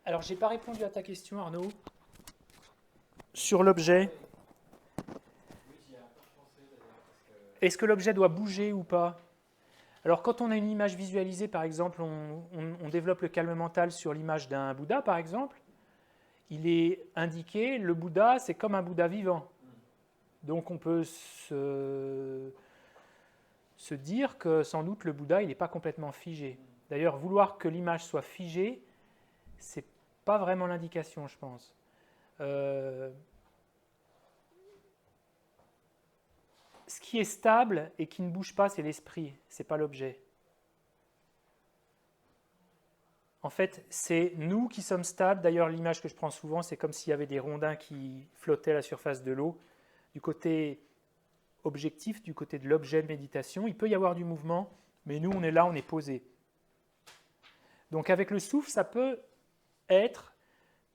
Alors, j'ai pas répondu à ta question, Arnaud, sur l'objet. Est-ce que l'objet doit bouger ou pas? Alors, quand on a une image visualisée, par exemple, on développe le calme mental sur l'image d'un Bouddha, par exemple. Il est indiqué, le Bouddha, c'est comme un Bouddha vivant. Donc, on peut se dire que sans doute le Bouddha, il n'est pas complètement figé. D'ailleurs, vouloir que l'image soit figée, c'est pas vraiment l'indication, je pense. Ce qui est stable et qui ne bouge pas, c'est l'esprit, c'est pas l'objet. En fait, c'est nous qui sommes stables. D'ailleurs, l'image que je prends souvent, c'est comme s'il y avait des rondins qui flottaient à la surface de l'eau. Du côté objectif, du côté de l'objet de méditation, il peut y avoir du mouvement, mais nous, on est là, on est posé. Donc avec le souffle, ça peut être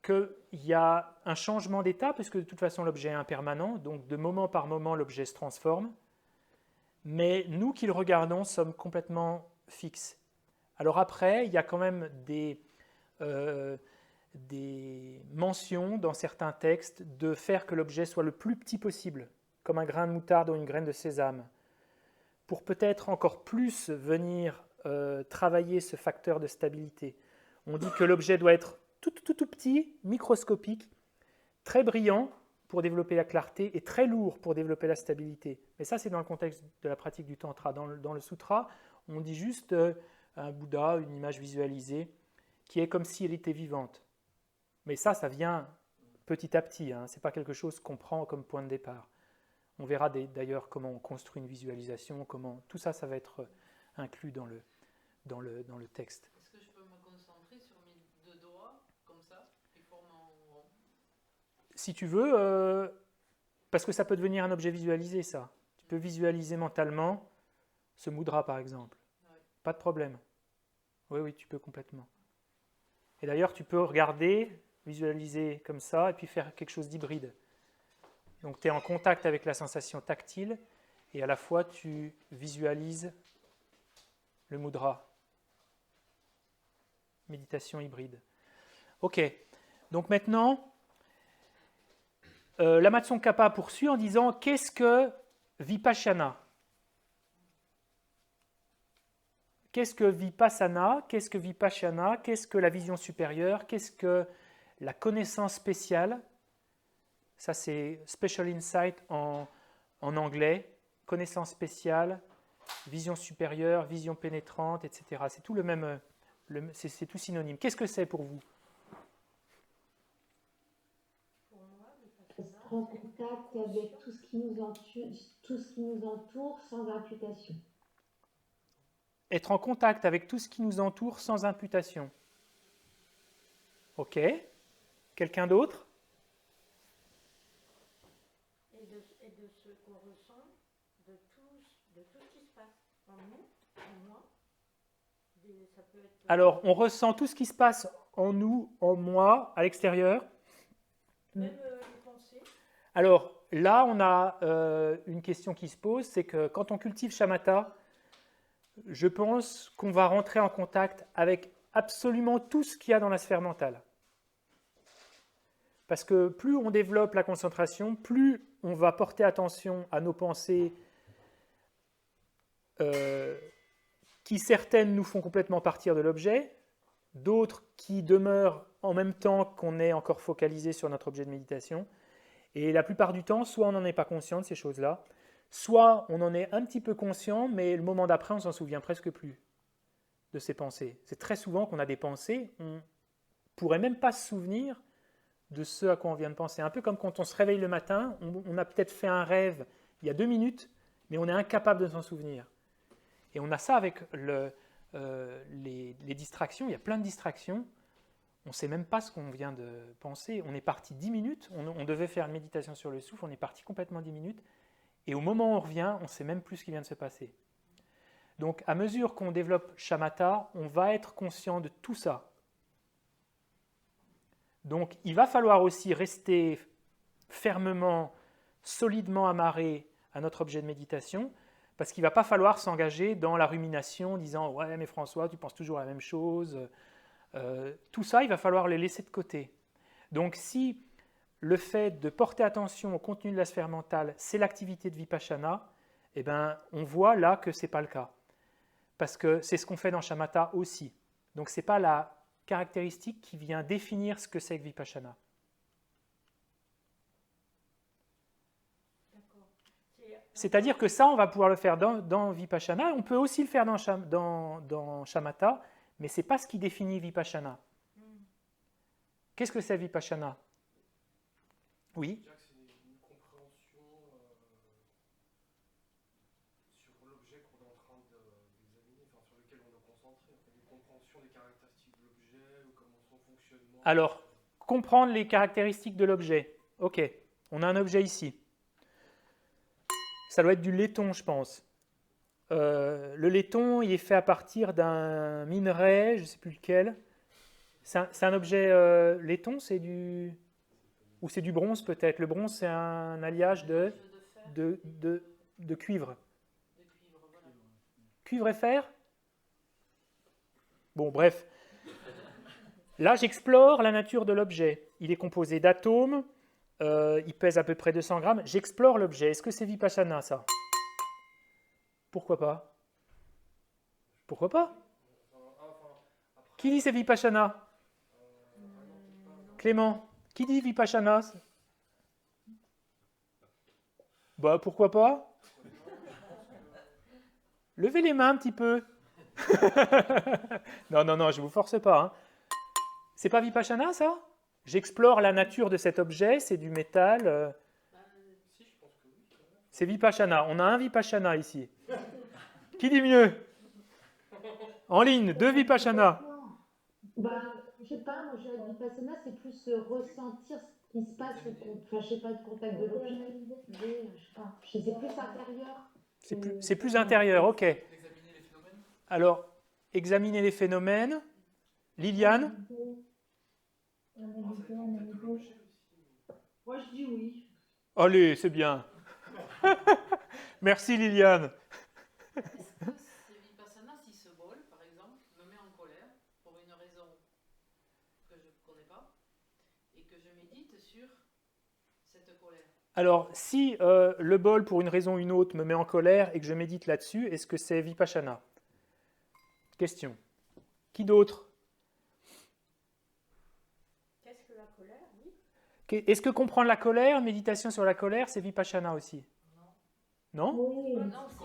qu'il y a un changement d'état, puisque de toute façon l'objet est impermanent, donc de moment par moment l'objet se transforme, mais nous qui le regardons sommes complètement fixes. Alors après, il y a quand même des mentions dans certains textes de faire que l'objet soit le plus petit possible, comme un grain de moutarde ou une graine de sésame, pour peut-être encore plus venir travailler ce facteur de stabilité. On dit que l'objet doit être tout petit, microscopique, très brillant pour développer la clarté et très lourd pour développer la stabilité. Mais ça, c'est dans le contexte de la pratique du tantra. Dans le sutra, on dit juste un Bouddha, une image visualisée, qui est comme si elle était vivante. Mais ça vient petit à petit. Ce n'est pas quelque chose qu'on prend comme point de départ. On verra d'ailleurs comment on construit une visualisation, comment tout ça, ça va être inclus dans le texte. Est-ce que je peux me concentrer sur mes deux doigts, comme ça, qui forment un rond? Si tu veux, parce que ça peut devenir un objet visualisé, ça. Tu peux visualiser mentalement ce mudra, par exemple. Oui. Pas de problème. Oui, oui, tu peux complètement. Et d'ailleurs, tu peux regarder, visualiser comme ça, et puis faire quelque chose d'hybride. Donc, tu es en contact avec la sensation tactile, et à la fois, tu visualises le mudra. Méditation hybride. Ok. Donc maintenant, Lama Tsongkhapa poursuit en disant qu'est-ce que Vipassana? Qu'est-ce que Vipassana? Qu'est-ce que Vipassana? Qu'est-ce que la vision supérieure? Qu'est-ce que la connaissance spéciale? Ça, c'est Special Insight en anglais. Connaissance spéciale, vision supérieure, vision pénétrante, etc. C'est tout le même, c'est tout synonyme. Qu'est-ce que c'est pour vous? Pour moi, Être en contact avec tout ce qui nous entoure sans imputation. Être en contact avec tout ce qui nous entoure sans imputation. Ok. Quelqu'un d'autre? Et de ce qu'on ressent, de tout ce qui se passe en nous, en moi. Ça peut être... Alors, on ressent tout ce qui se passe en nous, en moi, à l'extérieur. Même les pensées. Alors, là, on a une question qui se pose, c'est que quand on cultive shamatha, je pense qu'on va rentrer en contact avec absolument tout ce qu'il y a dans la sphère mentale. Parce que plus on développe la concentration, plus on va porter attention à nos pensées qui certaines nous font complètement partir de l'objet, d'autres qui demeurent en même temps qu'on est encore focalisé sur notre objet de méditation. Et la plupart du temps, soit on n'en est pas conscient de ces choses-là, soit on en est un petit peu conscient, mais le moment d'après, on s'en souvient presque plus de ces pensées. C'est très souvent qu'on a des pensées, on ne pourrait même pas se souvenir de ce à quoi on vient de penser. Un peu comme quand on se réveille le matin, on a peut-être fait un rêve il y a 2 minutes, mais on est incapable de s'en souvenir. Et on a ça avec les distractions, il y a plein de distractions, on ne sait même pas ce qu'on vient de penser. On est parti 10 minutes, on devait faire une méditation sur le souffle, on est parti complètement 10 minutes, et au moment où on revient, on ne sait même plus ce qui vient de se passer. Donc à mesure qu'on développe shamatha, on va être conscient de tout ça. Donc il va falloir aussi rester fermement, solidement amarré à notre objet de méditation, parce qu'il ne va pas falloir s'engager dans la rumination, disant « Ouais, mais François, tu penses toujours la même chose, Tout ça, il va falloir les laisser de côté. Donc si le fait de porter attention au contenu de la sphère mentale, c'est l'activité de Vipassana, eh ben, on voit là que ce n'est pas le cas. Parce que c'est ce qu'on fait dans Shamatha aussi. Donc ce n'est pas la caractéristique qui vient définir ce que c'est que Vipassana. D'accord. C'est-à-dire que ça, on va pouvoir le faire dans Vipassana, on peut aussi le faire dans Shamatha, mais ce n'est pas ce qui définit Vipassana. Qu'est-ce que c'est Vipassana? Oui. C'est une compréhension sur l'objet qu'on est en train d'examiner, enfin, sur lequel on est concentré. Une compréhension des caractéristiques de l'objet, ou comment son fonctionnement. Alors, comprendre les caractéristiques de l'objet. Ok, on a un objet ici. Ça doit être du laiton, je pense. Le laiton, il est fait à partir d'un minerai, je ne sais plus lequel. C'est un objet laiton, c'est du... Ou c'est du bronze peut-être. Le bronze, c'est un alliage de cuivre. Cuivre et fer? Bon, bref. Là, j'explore la nature de l'objet. Il est composé d'atomes, il pèse à peu près 200 grammes. J'explore l'objet. Est-ce que c'est Vipassana, ça? Pourquoi pas? Pourquoi pas? Qui dit c'est Vipassana? Clément, qui dit Vipassana? Bah, pourquoi pas? Levez les mains un petit peu. Non, je ne vous force pas. Hein. C'est pas Vipassana, ça? J'explore la nature de cet objet, c'est du métal. C'est Vipassana. On a un Vipassana ici. Qui dit mieux? En ligne, 2 Vipassana. Je sais pas, moi, Vipassana, c'est plus ressentir ce qui se passe, enfin, je sais pas, le contact de l'objet, je sais pas, c'est plus intérieur. C'est plus intérieur, ok. Examiner les phénomènes. Alors, examiner les phénomènes. Liliane? Moi, je dis oui. Allez, c'est bien. Merci Liliane. Est-ce que c'est Vipassana si ce bol, par exemple, me met en colère pour une raison que je ne connais pas et que je médite sur cette colère? Alors, si le bol, pour une raison ou une autre, me met en colère et que je médite là-dessus, est-ce que c'est Vipassana? Question. Qui d'autre? Qu'est-ce que la colère? Oui. Est-ce que comprendre la colère, méditation sur la colère, c'est Vipassana aussi? Non? Oui, Non, c'est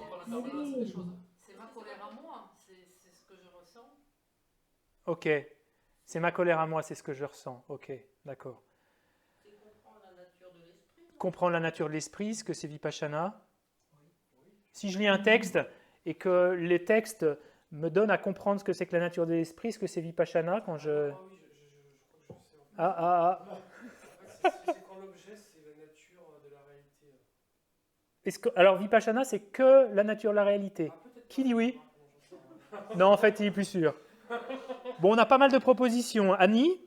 ma colère à moi, c'est ce que je ressens. Ok. C'est ma colère à moi, c'est ce que je ressens. Ok, d'accord. C'est comprendre la nature de l'esprit. Comprendre la nature de l'esprit, ce que c'est Vipassana. Si je lis un texte et que les textes me donnent à comprendre ce que c'est que la nature de l'esprit, ce que c'est Vipassana quand je... Ah oui, je crois que je sais. En fait. Ah. C'est quand l'objet, c'est la nature de la réalité. Alors Vipassana, c'est que la nature de la réalité. Qui dit oui? Non, en fait, il est plus sûr. Bon, on a pas mal de propositions. Annie?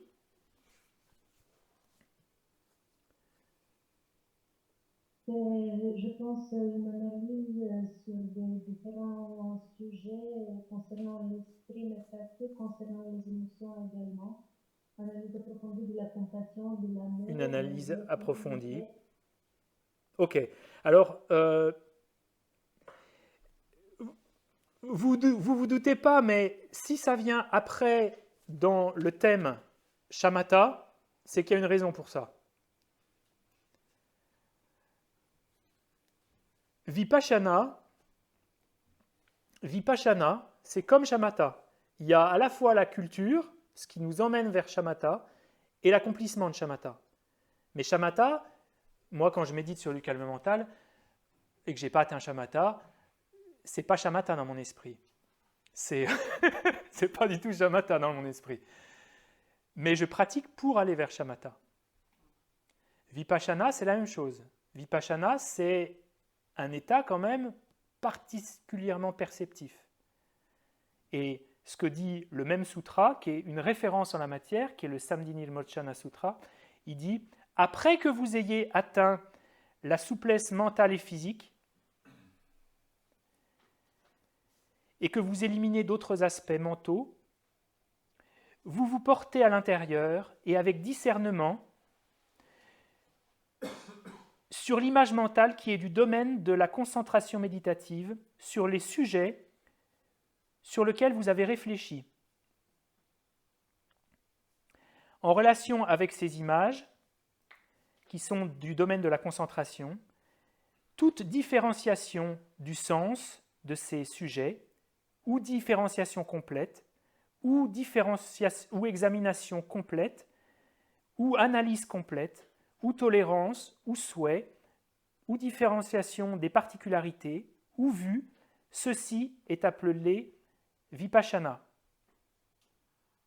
je pense une analyse sur des différents sujets concernant l'esprit, mais pas que, concernant les émotions également. Analyse approfondie de la compassion, de l'amour. Une analyse approfondie. Ok. Alors, vous doutez pas, mais si ça vient après dans le thème Shamatha, c'est qu'il y a une raison pour ça. Vipassana, c'est comme Shamatha. Il y a à la fois la culture, ce qui nous emmène vers Shamatha, et l'accomplissement de Shamatha. Mais Shamatha, moi quand je médite sur le calme mental et que je n'ai pas atteint Shamatha, c'est pas Shamatha dans mon esprit. C'est pas du tout Shamatha dans mon esprit. Mais je pratique pour aller vers Shamatha. Vipassana, c'est la même chose. Vipassana, c'est un état quand même particulièrement perceptif. Et ce que dit le même sutra, qui est une référence en la matière, qui est le Samdhinirmochana Sutra, il dit « Après que vous ayez atteint la souplesse mentale et physique, et que vous éliminez d'autres aspects mentaux, vous vous portez à l'intérieur et avec discernement sur l'image mentale qui est du domaine de la concentration méditative, sur les sujets sur lesquels vous avez réfléchi. En relation avec ces images, qui sont du domaine de la concentration, toute différenciation du sens de ces sujets, ou différenciation complète, ou examination complète, ou analyse complète, ou tolérance, ou souhait, ou différenciation des particularités, ou vue, ceci est appelé vipassana.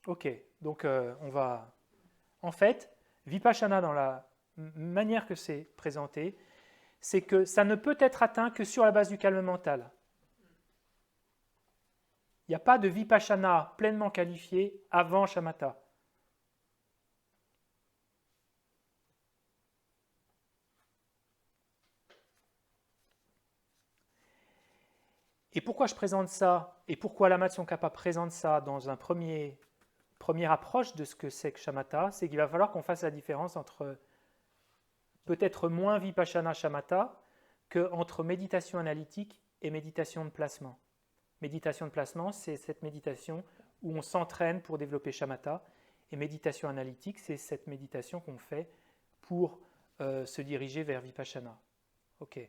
Ok, donc on va... En fait, vipassana, dans la manière que c'est présenté, c'est que ça ne peut être atteint que sur la base du calme mental. Il n'y a pas de vipassana pleinement qualifié avant shamatha. Et pourquoi je présente ça, et pourquoi Lama Tsongkhapa présente ça dans un première approche de ce que c'est que shamatha, c'est qu'il va falloir qu'on fasse la différence entre peut-être moins vipassana shamatha qu'entre méditation analytique et méditation de placement. Méditation de placement, c'est cette méditation où on s'entraîne pour développer shamatha, et méditation analytique, c'est cette méditation qu'on fait pour se diriger vers vipassana. Ok.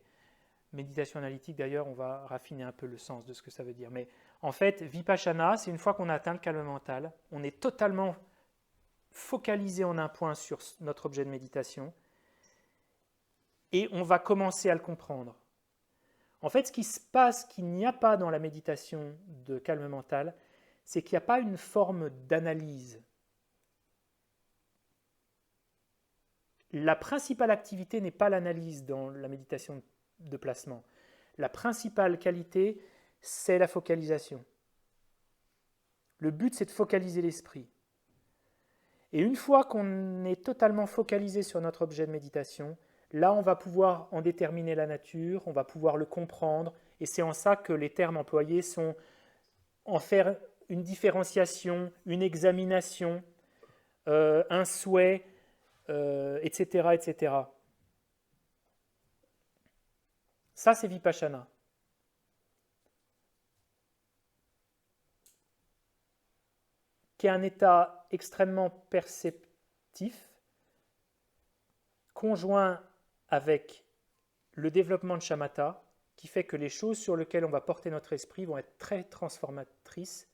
Méditation analytique, d'ailleurs, on va raffiner un peu le sens de ce que ça veut dire. Mais en fait, vipassana, c'est une fois qu'on a atteint le calme mental, on est totalement focalisé en un point sur notre objet de méditation et on va commencer à le comprendre. En fait, ce qui se passe, qu'il n'y a pas dans la méditation de calme mental, c'est qu'il n'y a pas une forme d'analyse. La principale activité n'est pas l'analyse dans la méditation de placement. La principale qualité, c'est la focalisation. Le but, c'est de focaliser l'esprit. Et une fois qu'on est totalement focalisé sur notre objet de méditation, là, on va pouvoir en déterminer la nature, on va pouvoir le comprendre, et c'est en ça que les termes employés sont en faire une différenciation, une examination, un souhait, etc., etc. Ça, c'est vipassana. Qui est un état extrêmement perceptif, conjoint avec le développement de shamatha, qui fait que les choses sur lesquelles on va porter notre esprit vont être très transformatrices,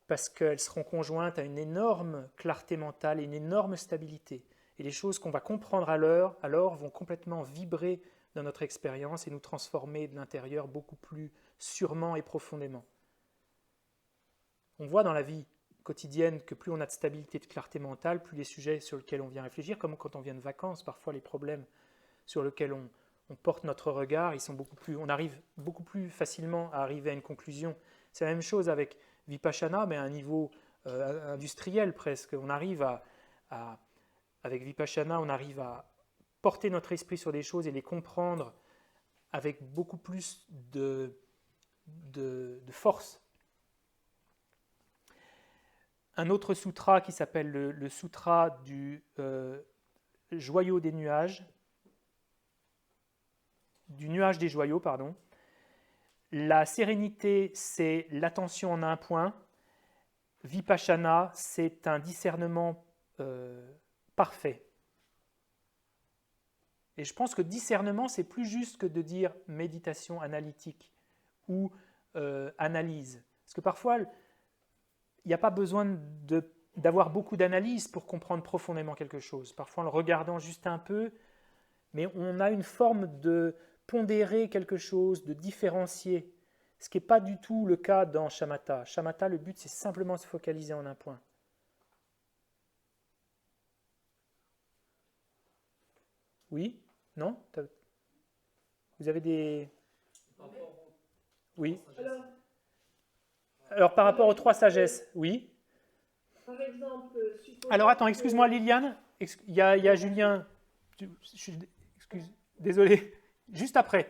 parce qu'elles seront conjointes à une énorme clarté mentale et une énorme stabilité. Et les choses qu'on va comprendre alors vont complètement vibrer dans notre expérience et nous transformer de l'intérieur beaucoup plus sûrement et profondément. On voit dans la vie quotidienne que plus on a de stabilité, de clarté mentale, plus les sujets sur lesquels on vient réfléchir, comme quand on vient de vacances, parfois les problèmes sur lesquels on porte notre regard, on arrive beaucoup plus facilement à arriver à une conclusion. C'est la même chose avec vipassana, mais à un niveau industriel presque. Avec vipassana, on arrive à porter notre esprit sur des choses et les comprendre avec beaucoup plus de force. Un autre sutra qui s'appelle le sutra du joyau des nuages, du nuage des joyaux, pardon. La sérénité, c'est l'attention en un point. Vipassana, c'est un discernement parfait. Et je pense que discernement, c'est plus juste que de dire méditation analytique ou analyse. Parce que parfois, il n'y a pas besoin d'avoir beaucoup d'analyse pour comprendre profondément quelque chose. Parfois, en le regardant juste un peu, mais on a une forme de pondérer quelque chose, de différencier, ce qui n'est pas du tout le cas dans shamatha. Shamatha, le but, c'est simplement se focaliser en un point. Oui? Non? Vous avez des... Oui? Alors, par rapport aux trois sagesses, oui? Par exemple, Alors, attends, excuse-moi, Liliane. Il y a Julien. Désolé. Juste après.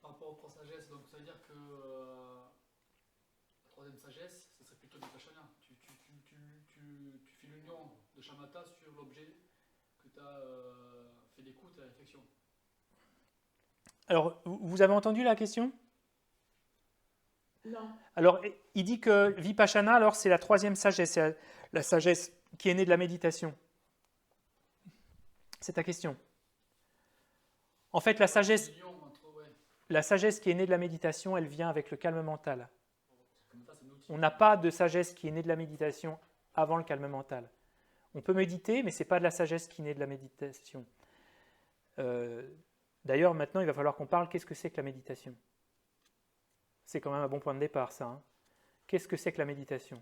Par rapport aux trois sagesses, donc ça veut dire que la troisième sagesse, ce serait plutôt vipassana. Tu de shamatha sur l'objet que tu as fait d'écoute et de réflexion. Alors, vous avez entendu la question? Non. Alors, il dit que Vipassana, alors c'est la troisième sagesse, c'est la sagesse qui est née de la méditation. C'est ta question. En fait, la sagesse qui est née de la méditation, elle vient avec le calme mental. On n'a pas de sagesse qui est née de la méditation avant le calme mental. On peut méditer, mais ce n'est pas de la sagesse qui est née de la méditation. D'ailleurs, maintenant, il va falloir qu'on parle qu'est-ce que c'est que la méditation. C'est quand même un bon point de départ, ça. Hein. Qu'est-ce que c'est que la méditation?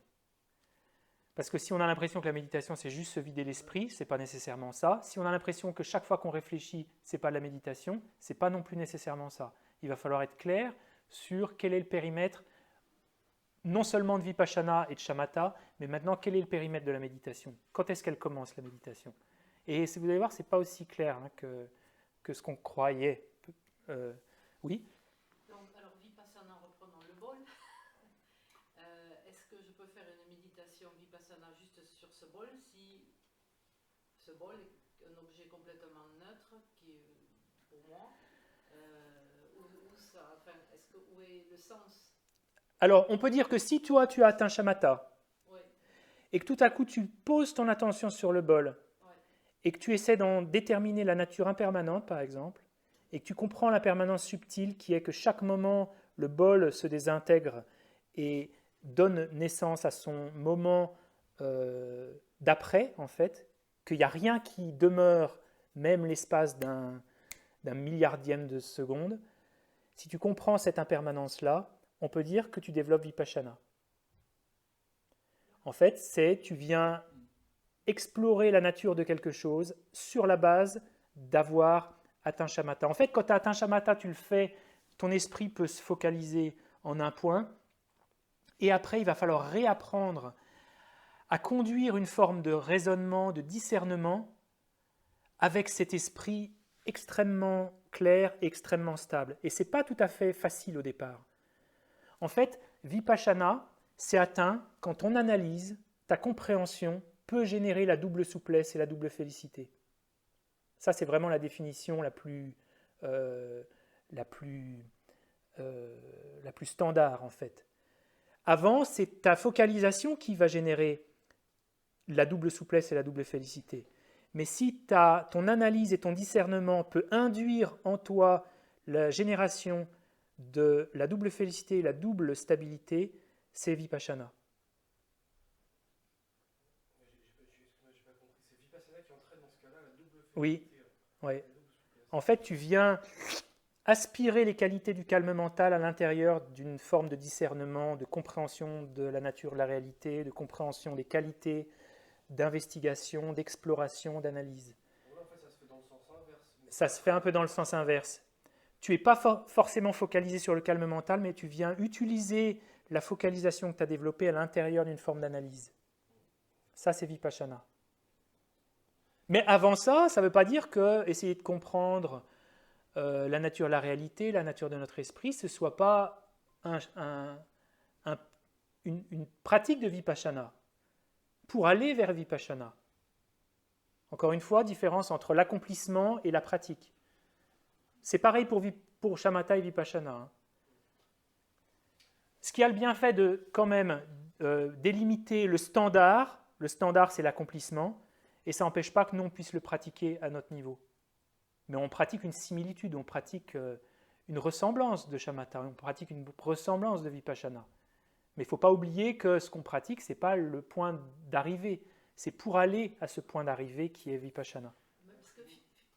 Parce que si on a l'impression que la méditation, c'est juste se vider l'esprit, ce n'est pas nécessairement ça. Si on a l'impression que chaque fois qu'on réfléchit, ce n'est pas de la méditation, ce n'est pas non plus nécessairement ça. Il va falloir être clair sur quel est le périmètre, non seulement de Vipassana et de Shamatha, mais maintenant, quel est le périmètre de la méditation? Quand est-ce qu'elle commence, la méditation? Et vous allez voir, ce n'est pas aussi clair hein, que ce qu'on croyait. Oui? Donc, alors, Vipassana, reprenons le bol. Est-ce que je peux faire une méditation Vipassana juste sur ce bol si ce bol est un objet complètement neutre qui est pour moi où est le sens? Alors, on peut dire que si toi, tu as atteint Shamatha, Oui, et que tout à coup, tu poses ton attention sur le bol, oui, et que tu essaies d'en déterminer la nature impermanente, par exemple, et que tu comprends l'impermanence subtile qui est que chaque moment, le bol se désintègre et donne naissance à son moment d'après, en fait, qu'il n'y a rien qui demeure, même l'espace d'un milliardième de seconde. Si tu comprends cette impermanence-là, on peut dire que tu développes Vipassana. En fait, tu viens explorer la nature de quelque chose sur la base d'avoir atteint Shamatha. En fait, quand tu as atteint Shamatha, tu le fais, ton esprit peut se focaliser en un point, et après, il va falloir réapprendre à conduire une forme de raisonnement, de discernement, avec cet esprit extrêmement clair et extrêmement stable. Et ce n'est pas tout à fait facile au départ. En fait, Vipassana, c'est atteint quand ton analyse, ta compréhension, peut générer la double souplesse et la double félicité. Ça, c'est vraiment la définition la plus standard, en fait. Avant, c'est ta focalisation qui va générer la double souplesse et la double félicité. Mais si ton analyse et ton discernement peut induire en toi la génération de la double félicité et la double stabilité, c'est Vipassana. J'ai pas compris. C'est Vipassana qui entraîne dans ce cas-là la double félicité. Oui, ouais. La double souplesse. En fait, tu viens aspirer les qualités du calme mental à l'intérieur d'une forme de discernement, de compréhension de la nature de la réalité, de compréhension des qualités, d'investigation, d'exploration, d'analyse. Donc là, en fait, ça se fait dans le sens inverse. Ça se fait un peu dans le sens inverse. Tu n'es pas forcément focalisé sur le calme mental, mais tu viens utiliser la focalisation que tu as développée à l'intérieur d'une forme d'analyse. Ça, c'est Vipassana. Mais avant ça, ça ne veut pas dire que essayer de comprendre la nature de la réalité, la nature de notre esprit, ce ne soit pas une pratique de Vipassana pour aller vers Vipassana. Encore une fois, différence entre l'accomplissement et la pratique. C'est pareil pour Shamatha et Vipassana. Hein. Ce qui a le bienfait de quand même délimiter le standard c'est l'accomplissement, et ça n'empêche pas que nous on puisse le pratiquer à notre niveau. Mais on pratique une similitude, on pratique une ressemblance de Shamatha, on pratique une ressemblance de Vipassana. Mais il ne faut pas oublier que ce qu'on pratique, ce n'est pas le point d'arrivée, c'est pour aller à ce point d'arrivée qui est Vipassana. parce que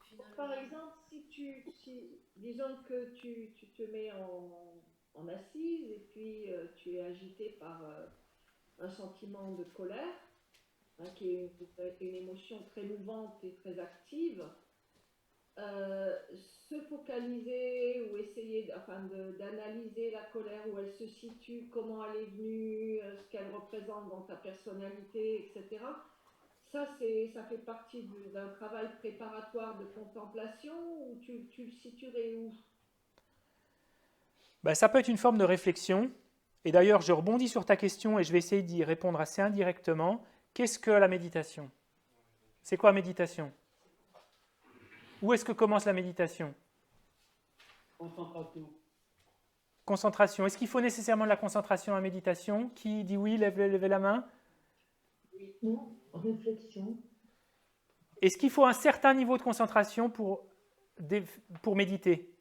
finalement, Par exemple, disons que tu te mets en assise et puis tu es agité par un sentiment de colère, hein, qui est une émotion très mouvante et très active. Se focaliser ou essayer d'analyser la colère, où elle se situe, comment elle est venue, ce qu'elle représente dans ta personnalité, etc. Ça fait partie d'un travail préparatoire de contemplation, ou tu le situerais où? Ben, ça peut être une forme de réflexion. Et d'ailleurs, je rebondis sur ta question et je vais essayer d'y répondre assez indirectement. Qu'est-ce que la méditation? C'est quoi méditation? Où est-ce que commence la méditation? Concentration. Concentration. Est-ce qu'il faut nécessairement de la concentration à la méditation? Qui dit oui, levez la main. Non, réflexion. Est-ce qu'il faut un certain niveau de concentration pour méditer?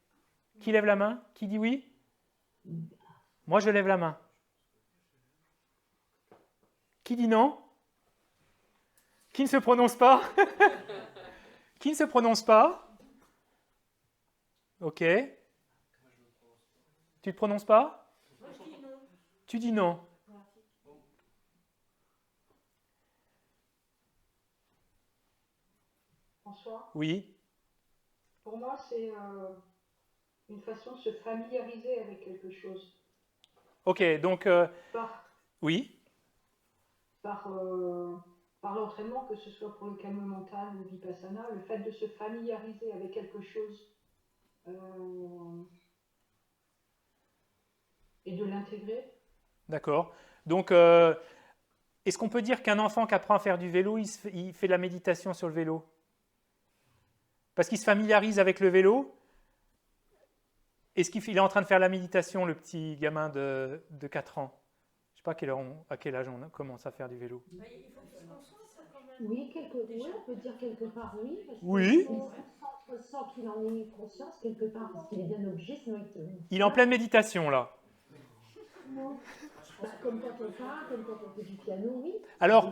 Qui lève la main? Qui dit oui? Moi, je lève la main. Qui dit non? Qui ne se prononce pas? Qui ne se prononce pas? Ok. Tu ne te prononces pas? Moi, je dis non. Tu dis non. François, Oui. pour moi, c'est une façon de se familiariser avec quelque chose. Ok, donc, Par, oui. par, par l'entraînement, que ce soit pour le calme mental, le vipassana, le fait de se familiariser avec quelque chose et de l'intégrer. D'accord. Donc, est-ce qu'on peut dire qu'un enfant qui apprend à faire du vélo, il fait de la méditation sur le vélo? Parce qu'il se familiarise avec le vélo? Est-ce qu'il est en train de faire la méditation, le petit gamin de 4 ans? Je ne sais pas à quel âge on commence à faire du vélo. Il faut qu'il se concentre quand même. Oui, on peut dire quelque part oui. Parce Oui. on sent qu'il en ait conscience quelque part, parce qu'il est bien obligé, sinon il te... Il est en pleine méditation, là. Comme quand on parle, comme quand on fait du piano, oui. Alors,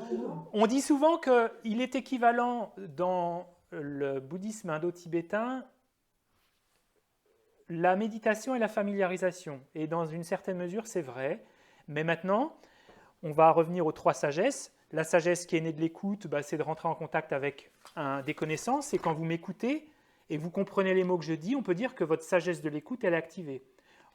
on dit souvent qu'il est équivalent dans le bouddhisme indo-tibétain, la méditation et la familiarisation. Et dans une certaine mesure, c'est vrai. Mais maintenant, on va revenir aux 3 sagesses. La sagesse qui est née de l'écoute, c'est de rentrer en contact avec des connaissances. Et quand vous m'écoutez et vous comprenez les mots que je dis, on peut dire que votre sagesse de l'écoute, elle est activée.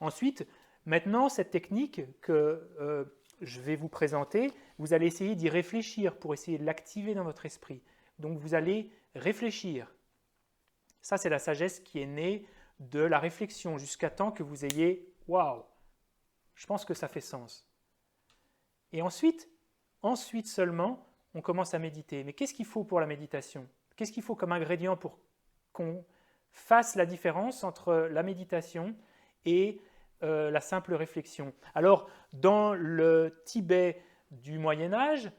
Ensuite, maintenant, cette technique que je vais vous présenter, vous allez essayer d'y réfléchir pour essayer de l'activer dans votre esprit. Donc, vous allez réfléchir. Ça, c'est la sagesse qui est née de la réflexion jusqu'à temps que vous ayez « Waouh, je pense que ça fait sens ». Et ensuite seulement, on commence à méditer. Mais qu'est-ce qu'il faut pour la méditation? Qu'est-ce qu'il faut comme ingrédient pour qu'on fasse la différence entre la méditation et la simple réflexion? Alors, dans le Tibet du Moyen-Âge,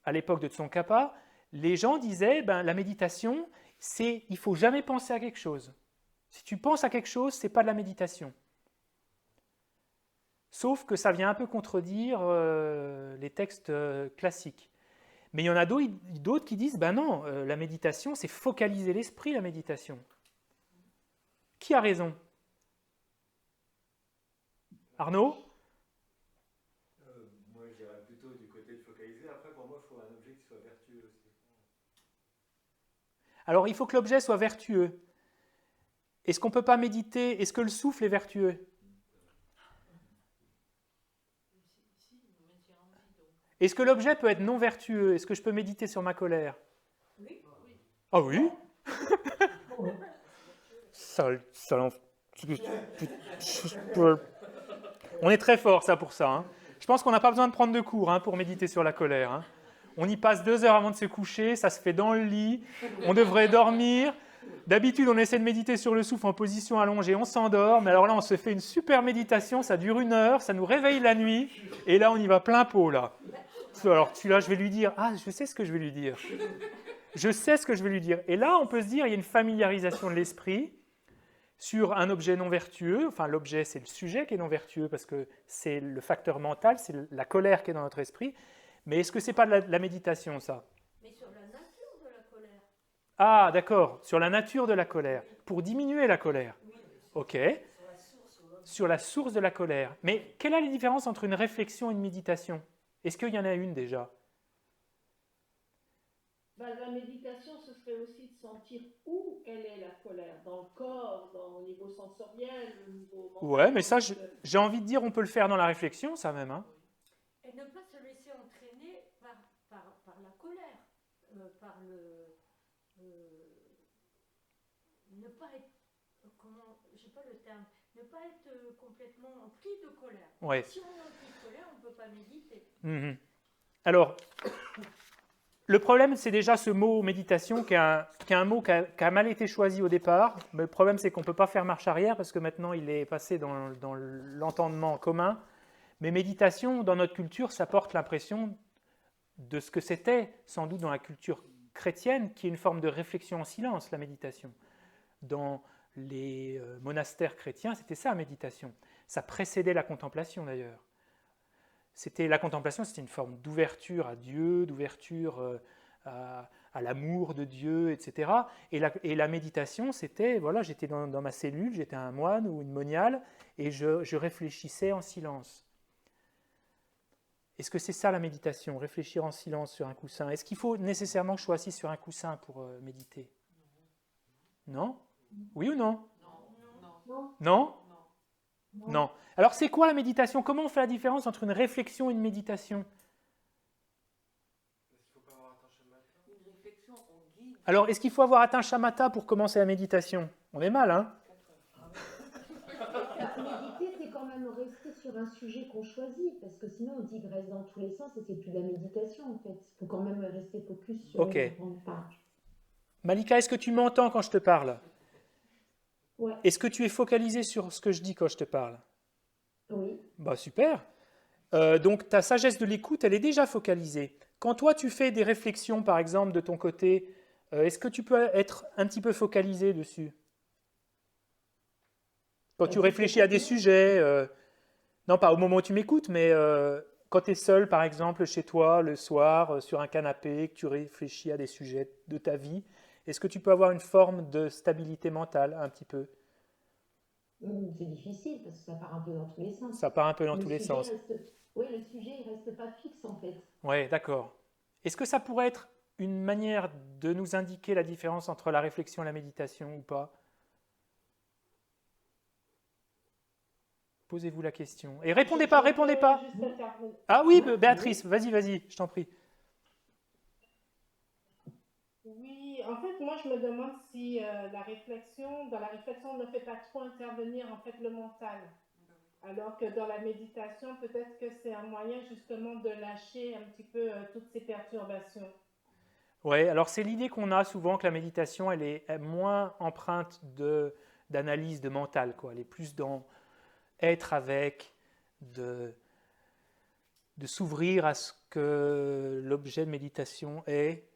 à l'époque de Tsongkhapa, les gens disaient la méditation, il ne faut jamais penser à quelque chose. Si tu penses à quelque chose, ce n'est pas de la méditation. Sauf que ça vient un peu contredire les textes classiques. Mais il y en a d'autres qui disent, non, la méditation, c'est focaliser l'esprit, la méditation. Qui a raison? Arnaud? Moi, je dirais plutôt du côté de focaliser. Après, pour moi, il faut un objet qui soit vertueux aussi. Alors, il faut que l'objet soit vertueux. Est-ce qu'on ne peut pas méditer? Est-ce que le souffle est vertueux? Est-ce que l'objet peut être non vertueux? Est-ce que je peux méditer sur ma colère? Oui. Ah oui? On est très fort pour ça. Hein. Je pense qu'on n'a pas besoin de prendre de cours pour méditer sur la colère. Hein. On y passe 2 heures avant de se coucher, ça se fait dans le lit, on devrait dormir. D'habitude, on essaie de méditer sur le souffle en position allongée, on s'endort, mais alors là, on se fait une super méditation, ça dure 1 heure, ça nous réveille la nuit, et là, on y va plein pot, là. Alors, celui-là, je vais lui dire, je sais ce que je vais lui dire. Je sais ce que je vais lui dire. Et là, on peut se dire, il y a une familiarisation de l'esprit sur un objet non vertueux. Enfin, l'objet, c'est le sujet qui est non vertueux, parce que c'est le facteur mental, c'est la colère qui est dans notre esprit. Mais est-ce que ce n'est pas de la méditation, ça? Mais sur la nature de la colère. Ah, d'accord, sur la nature de la colère, pour diminuer la colère. Ok. Sur la source de la colère. Mais quelle est la différence entre une réflexion et une méditation? Est-ce qu'il y en a une déjà? La méditation, ce serait aussi de sentir où elle est la colère, dans le corps, au niveau sensoriel, au niveau mental. Ouais, mais ça, j'ai envie de dire, on peut le faire dans la réflexion, ça même. Hein. Et ne pas se laisser entraîner par la colère, par ne pas être, j'ai pas le terme, ne pas être complètement empli de colère. Ouais. Si on est empli de colère, on ne peut pas méditer. Alors, le problème, c'est déjà ce mot méditation, qui est un mot qui a mal été choisi au départ. Mais le problème, c'est qu'on ne peut pas faire marche arrière, parce que maintenant, il est passé dans l'entendement commun. Mais méditation, dans notre culture, ça porte l'impression de ce que c'était, sans doute dans la culture chrétienne, qui est une forme de réflexion en silence, la méditation. Dans les monastères chrétiens, c'était ça, la méditation. Ça précédait la contemplation, d'ailleurs. La contemplation, c'était une forme d'ouverture à Dieu, d'ouverture à l'amour de Dieu, etc. Et la méditation, c'était, voilà, j'étais dans ma cellule, j'étais un moine ou une moniale, et je réfléchissais en silence. Est-ce que c'est ça la méditation, réfléchir en silence sur un coussin? Est-ce qu'il faut nécessairement que je sois assis sur un coussin pour méditer? Non? Oui ou non? Non. Non? Non. Alors c'est quoi la méditation? Comment on fait la différence entre une réflexion et une méditation? Une réflexion, on guide. Alors est-ce qu'il faut avoir atteint shamatha pour commencer la méditation? On est mal, hein? Méditer, c'est quand même rester sur un sujet qu'on choisit, parce que sinon on digresse dans tous les sens et c'est plus de la méditation en fait. Il faut quand même rester focus sur Ok. une grande part. Malika, est-ce que tu m'entends quand je te parle? Ouais. Est-ce que tu es focalisé sur ce que je dis quand je te parle? Oui. Bah super. Donc ta sagesse de l'écoute, elle est déjà focalisée. Quand toi tu fais des réflexions, par exemple, de ton côté, est-ce que tu peux être un petit peu focalisé dessus? Quand tu réfléchis à des sujets, non pas au moment où tu m'écoutes, mais quand tu es seul, par exemple, chez toi, le soir, sur un canapé, que tu réfléchis à des sujets de ta vie, est-ce que tu peux avoir une forme de stabilité mentale, un petit peu? C'est difficile parce que ça part un peu dans tous les sens. Ça part un peu dans Le tous les sujet sens. Oui, le sujet il reste pas fixe en fait. Oui, d'accord. Est-ce que ça pourrait être une manière de nous indiquer la différence entre la réflexion et la méditation ou pas? Posez-vous la question. Et répondez pas, répondez pas. Ah oui, Béatrice, vas-y, je t'en prie. Oui, en fait, moi, je me demande si dans la réflexion, on ne fait pas trop intervenir en fait le mental. Alors que dans la méditation, peut-être que c'est un moyen justement de lâcher un petit peu toutes ces perturbations. Oui, alors c'est l'idée qu'on a souvent que la méditation, elle est moins empreinte d'analyse de mental, quoi. Elle est plus dans être avec, de s'ouvrir à ce que l'objet de méditation est.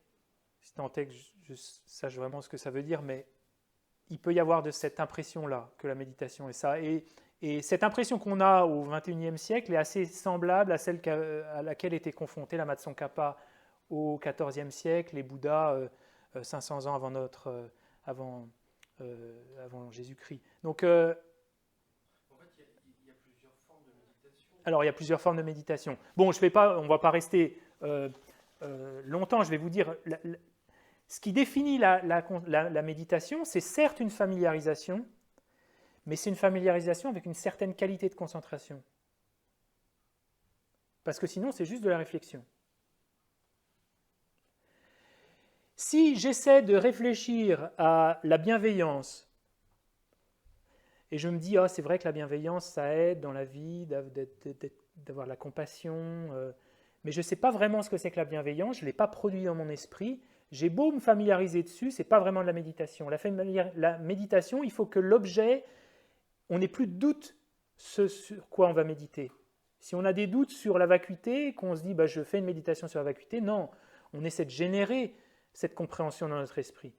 Si tant est que je sache vraiment ce que ça veut dire, mais il peut y avoir de cette impression-là, que la méditation est ça. Et cette impression qu'on a au XXIe siècle est assez semblable à celle à laquelle était confrontée la Matsongkhapa au XIVe siècle, les Bouddhas 500 ans avant Jésus-Christ. Donc, en fait, il y a plusieurs formes de méditation. Alors, il y a plusieurs formes de méditation. Bon, on ne va pas rester longtemps, je vais vous dire... Ce qui définit la méditation, c'est certes une familiarisation, mais c'est une familiarisation avec une certaine qualité de concentration. Parce que sinon, c'est juste de la réflexion. Si j'essaie de réfléchir à la bienveillance, et je me dis, ah, c'est vrai que la bienveillance, ça aide dans la vie, d'avoir la compassion, mais je ne sais pas vraiment ce que c'est que la bienveillance, je ne l'ai pas produit dans mon esprit. J'ai beau me familiariser dessus, ce n'est pas vraiment de la méditation. La méditation, il faut que l'objet, on n'ait plus de doute sur quoi on va méditer. Si on a des doutes sur la vacuité, qu'on se dit bah, je fais une méditation sur la vacuité, non, on essaie de générer cette compréhension dans notre esprit.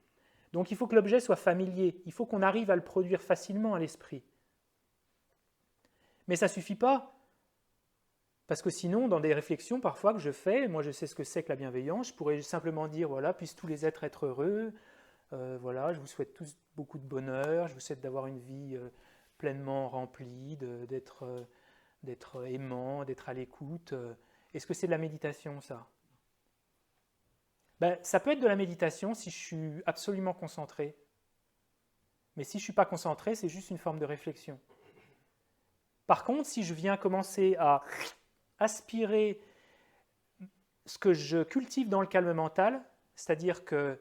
Donc il faut que l'objet soit familier, il faut qu'on arrive à le produire facilement à l'esprit. Mais ça ne suffit pas. Parce que sinon, dans des réflexions parfois que je fais, moi je sais ce que c'est que la bienveillance, je pourrais simplement dire, voilà, puissent tous les êtres être heureux, voilà, je vous souhaite tous beaucoup de bonheur, je vous souhaite d'avoir une vie pleinement remplie, d'être aimant, d'être à l'écoute. Est-ce que c'est de la méditation, ça? Ben, ça peut être de la méditation si je suis absolument concentré. Mais si je ne suis pas concentré, c'est juste une forme de réflexion. Par contre, si je viens commencer à aspirer ce que je cultive dans le calme mental, c'est-à-dire que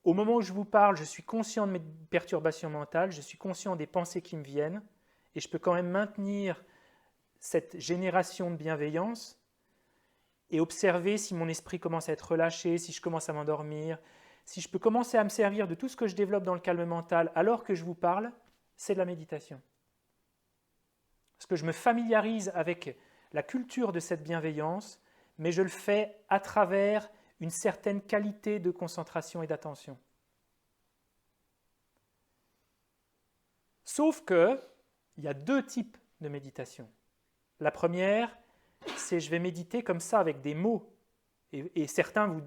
au moment où je vous parle, je suis conscient de mes perturbations mentales, je suis conscient des pensées qui me viennent, et je peux quand même maintenir cette génération de bienveillance, et observer si mon esprit commence à être relâché, si je commence à m'endormir, si je peux commencer à me servir de tout ce que je développe dans le calme mental alors que je vous parle, c'est de la méditation. Parce que je me familiarise avec la culture de cette bienveillance, mais je le fais à travers une certaine qualité de concentration et d'attention. Sauf qu'il y a 2 types de méditation. La première, c'est je vais méditer comme ça avec des mots. Et certains,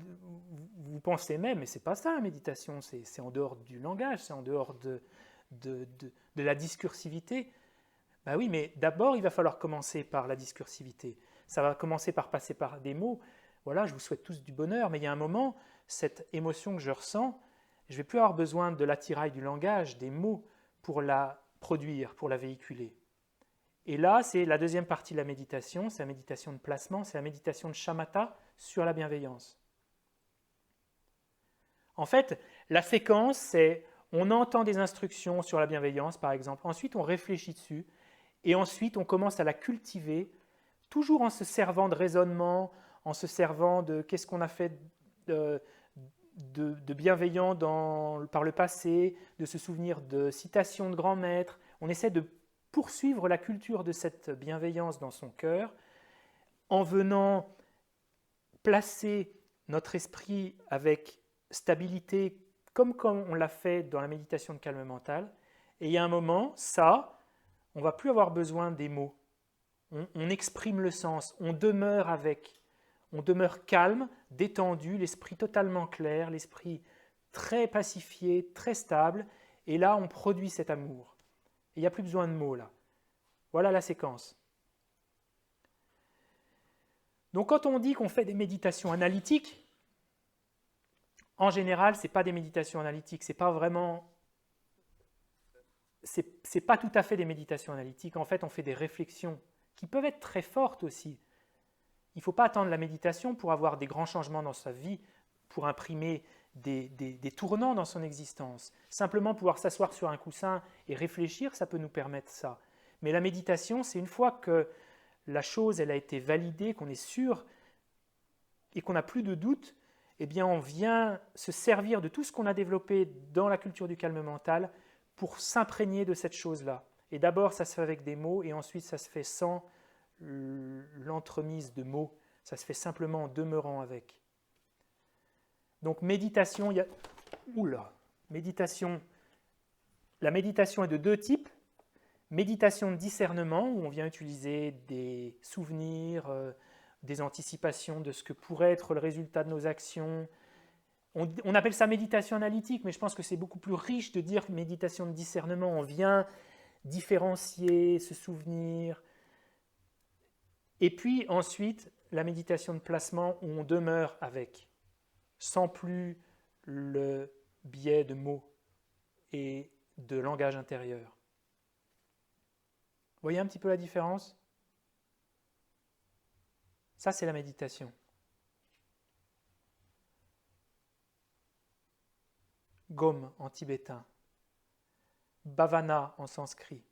vous pensez même, mais ce n'est pas ça la méditation, c'est en dehors du langage, c'est en dehors de la discursivité. Ben oui, mais d'abord, il va falloir commencer par la discursivité. Ça va commencer par passer par des mots. Voilà, je vous souhaite tous du bonheur, mais il y a un moment, cette émotion que je ressens, je ne vais plus avoir besoin de l'attirail du langage, des mots, pour la produire, pour la véhiculer. Et là, c'est la deuxième partie de la méditation, c'est la méditation de placement, c'est la méditation de shamatha sur la bienveillance. En fait, la séquence, c'est on entend des instructions sur la bienveillance, par exemple, ensuite on réfléchit dessus, et ensuite on commence à la cultiver, toujours en se servant de raisonnement, en se servant de qu'est-ce qu'on a fait de bienveillant par le passé, de se souvenir de citations de grands maîtres. On essaie de poursuivre la culture de cette bienveillance dans son cœur en venant placer notre esprit avec stabilité comme on l'a fait dans la méditation de calme mental. Et il y a un moment, on ne va plus avoir besoin des mots. On exprime le sens, on demeure avec, on demeure calme, détendu, l'esprit totalement clair, l'esprit très pacifié, très stable, et là on produit cet amour. Il n'y a plus besoin de mots là. Voilà la séquence. Donc quand on dit qu'on fait des méditations analytiques, en général, ce n'est pas des méditations analytiques, c'est pas tout à fait des méditations analytiques. En fait, on fait des réflexions qui peuvent être très fortes aussi. Il ne faut pas attendre la méditation pour avoir des grands changements dans sa vie, pour imprimer des tournants dans son existence. Simplement pouvoir s'asseoir sur un coussin et réfléchir, ça peut nous permettre ça. Mais la méditation, c'est une fois que la chose elle a été validée, qu'on est sûr et qu'on n'a plus de doute, eh bien on vient se servir de tout ce qu'on a développé dans la culture du calme mental pour s'imprégner de cette chose-là. Et d'abord, ça se fait avec des mots, et ensuite, ça se fait sans l'entremise de mots. Ça se fait simplement en demeurant avec. Donc, méditation, la méditation est de 2 types. Méditation de discernement, où on vient utiliser des souvenirs, des anticipations de ce que pourrait être le résultat de nos actions. On appelle ça méditation analytique, mais je pense que c'est beaucoup plus riche de dire méditation de discernement. On vient différencier, se souvenir. Et puis ensuite, la méditation de placement où on demeure avec, sans plus le biais de mots et de langage intérieur. Vous voyez un petit peu la différence ? Ça, c'est la méditation. Gom en tibétain, bhavana en sanskrit.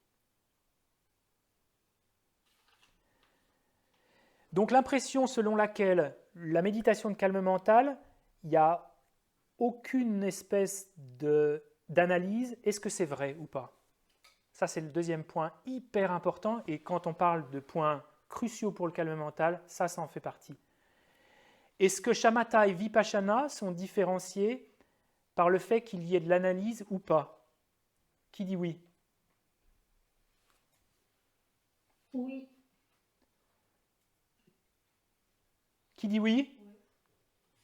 Donc l'impression selon laquelle la méditation de calme mental, il n'y a aucune espèce d'analyse, est-ce que c'est vrai ou pas ? Ça c'est le deuxième point hyper important, et quand on parle de points cruciaux pour le calme mental, ça en fait partie. Est-ce que shamatha et vipassana sont différenciés par le fait qu'il y ait de l'analyse ou pas ? Qui dit oui ? Oui. Qui dit oui ?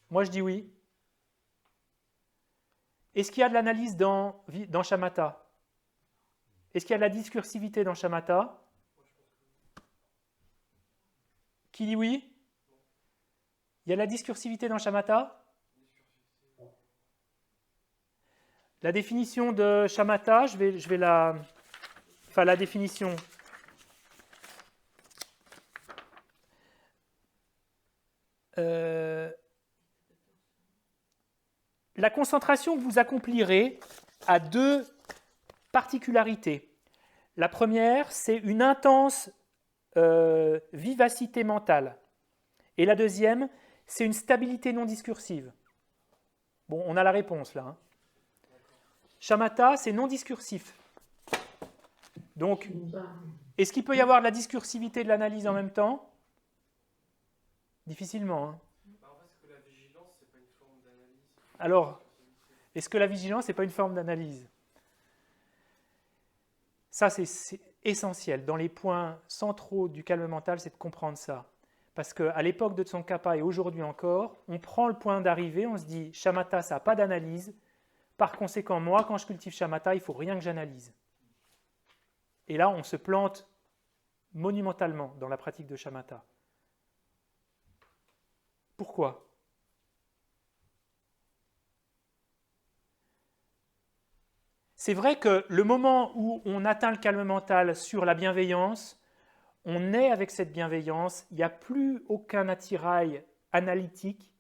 Moi je dis oui. Est-ce qu'il y a de l'analyse dans shamatha ? Est-ce qu'il y a de la discursivité dans shamatha ? Qui dit oui ? Il y a de la discursivité dans shamatha ? La définition de shamatha, je vais la définition. La concentration que vous accomplirez a 2 particularités. La première, c'est une intense vivacité mentale. Et la deuxième, c'est une stabilité non discursive. Bon, on a la réponse là. Shamatha, c'est non discursif. Donc, est-ce qu'il peut y avoir de la discursivité de l'analyse en même temps? Difficilement. En fait, est-ce que la vigilance, c'est pas une forme d'analyse? Alors, est-ce que la vigilance n'est pas une forme d'analyse? Ça, c'est essentiel. Dans les points centraux du calme mental, c'est de comprendre ça. Parce qu'à l'époque de Tsongkhapa et aujourd'hui encore, on prend le point d'arrivée, on se dit shamatha, ça n'a pas d'analyse. Par conséquent, moi, quand je cultive shamatha, il ne faut rien que j'analyse. Et là, on se plante monumentalement dans la pratique de shamatha. Pourquoi? C'est vrai que le moment où on atteint le calme mental sur la bienveillance, on est avec cette bienveillance, il n'y a plus aucun attirail analytique,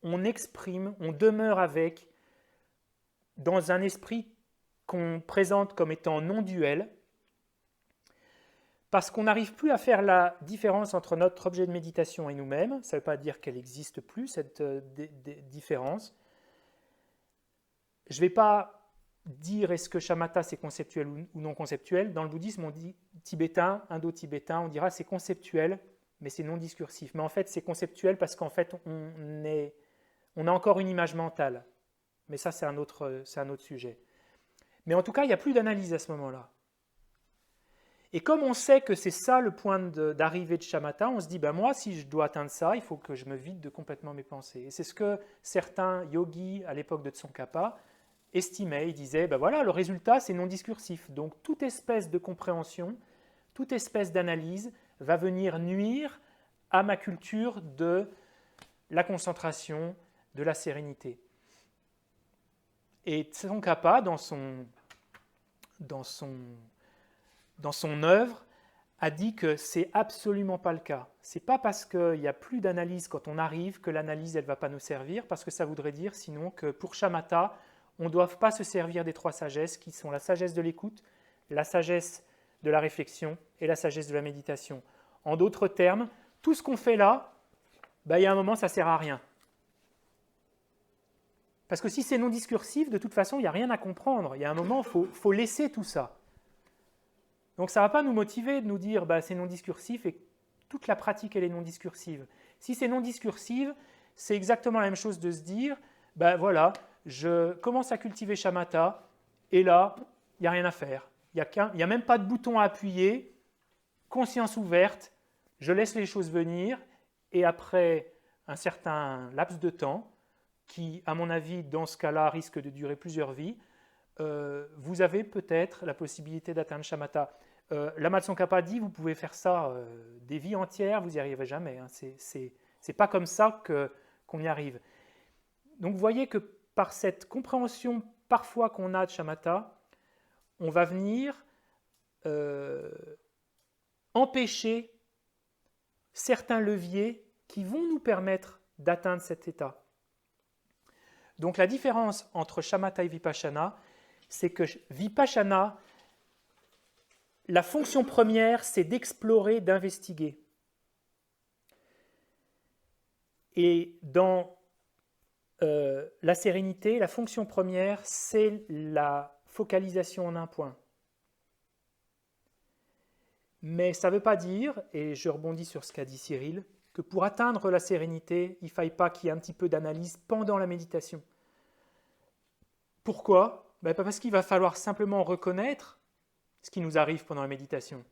on exprime, on demeure avec, dans un esprit qu'on présente comme étant non-duel, parce qu'on n'arrive plus à faire la différence entre notre objet de méditation et nous-mêmes. Ça ne veut pas dire qu'elle n'existe plus, cette différence. Je ne vais pas dire est-ce que shamatha c'est conceptuel ou non conceptuel. Dans le bouddhisme, on dit tibétain, indo-tibétain, on dira c'est conceptuel, mais c'est non discursif. Mais en fait, c'est conceptuel parce qu'en fait, on a encore une image mentale. Mais ça, c'est un autre sujet. Mais en tout cas, il n'y a plus d'analyse à ce moment-là. Et comme on sait que c'est ça le point d'arrivée de shamatha, on se dit, ben moi, si je dois atteindre ça, il faut que je me vide de complètement mes pensées. Et c'est ce que certains yogis, à l'époque de Tsongkhapa, estimaient. Ils disaient, ben voilà, le résultat, c'est non discursif. Donc, toute espèce de compréhension, toute espèce d'analyse va venir nuire à ma culture de la concentration, de la sérénité. Et Tsongkhapa, dans son œuvre, a dit que c'est absolument pas le cas. C'est pas parce qu'il n'y a plus d'analyse quand on arrive que l'analyse elle va pas nous servir, parce que ça voudrait dire sinon que pour shamatha, on ne doit pas se servir des trois sagesses qui sont la sagesse de l'écoute, la sagesse de la réflexion et la sagesse de la méditation. En d'autres termes, tout ce qu'on fait là, il y a un moment ça sert à rien. Parce que si c'est non discursif, de toute façon, il n'y a rien à comprendre. Il y a un moment, il faut laisser tout ça. Donc ça ne va pas nous motiver de nous dire c'est non discursif et toute la pratique elle est non discursive. Si c'est non discursive, c'est exactement la même chose de se dire voilà, je commence à cultiver shamatha et là, il n'y a rien à faire. Il n'y a même pas de bouton à appuyer, conscience ouverte, je laisse les choses venir et après un certain laps de temps, qui à mon avis dans ce cas-là risque de durer plusieurs vies, vous avez peut-être la possibilité d'atteindre shamatha. Lama Tsongkhapa dit vous pouvez faire ça des vies entières, vous n'y arriverez jamais. Hein. C'est pas comme ça qu'on y arrive. Donc vous voyez que par cette compréhension parfois qu'on a de shamatha, on va venir empêcher certains leviers qui vont nous permettre d'atteindre cet état. Donc la différence entre shamatha et vipassana, c'est que vipassana, la fonction première, c'est d'explorer, d'investiguer. Et dans la sérénité, la fonction première, c'est la focalisation en un point. Mais ça ne veut pas dire, et je rebondis sur ce qu'a dit Cyril, que pour atteindre la sérénité, il ne faille pas qu'il y ait un petit peu d'analyse pendant la méditation. Pourquoi? Parce qu'il va falloir simplement reconnaître ce qui nous arrive pendant la méditation.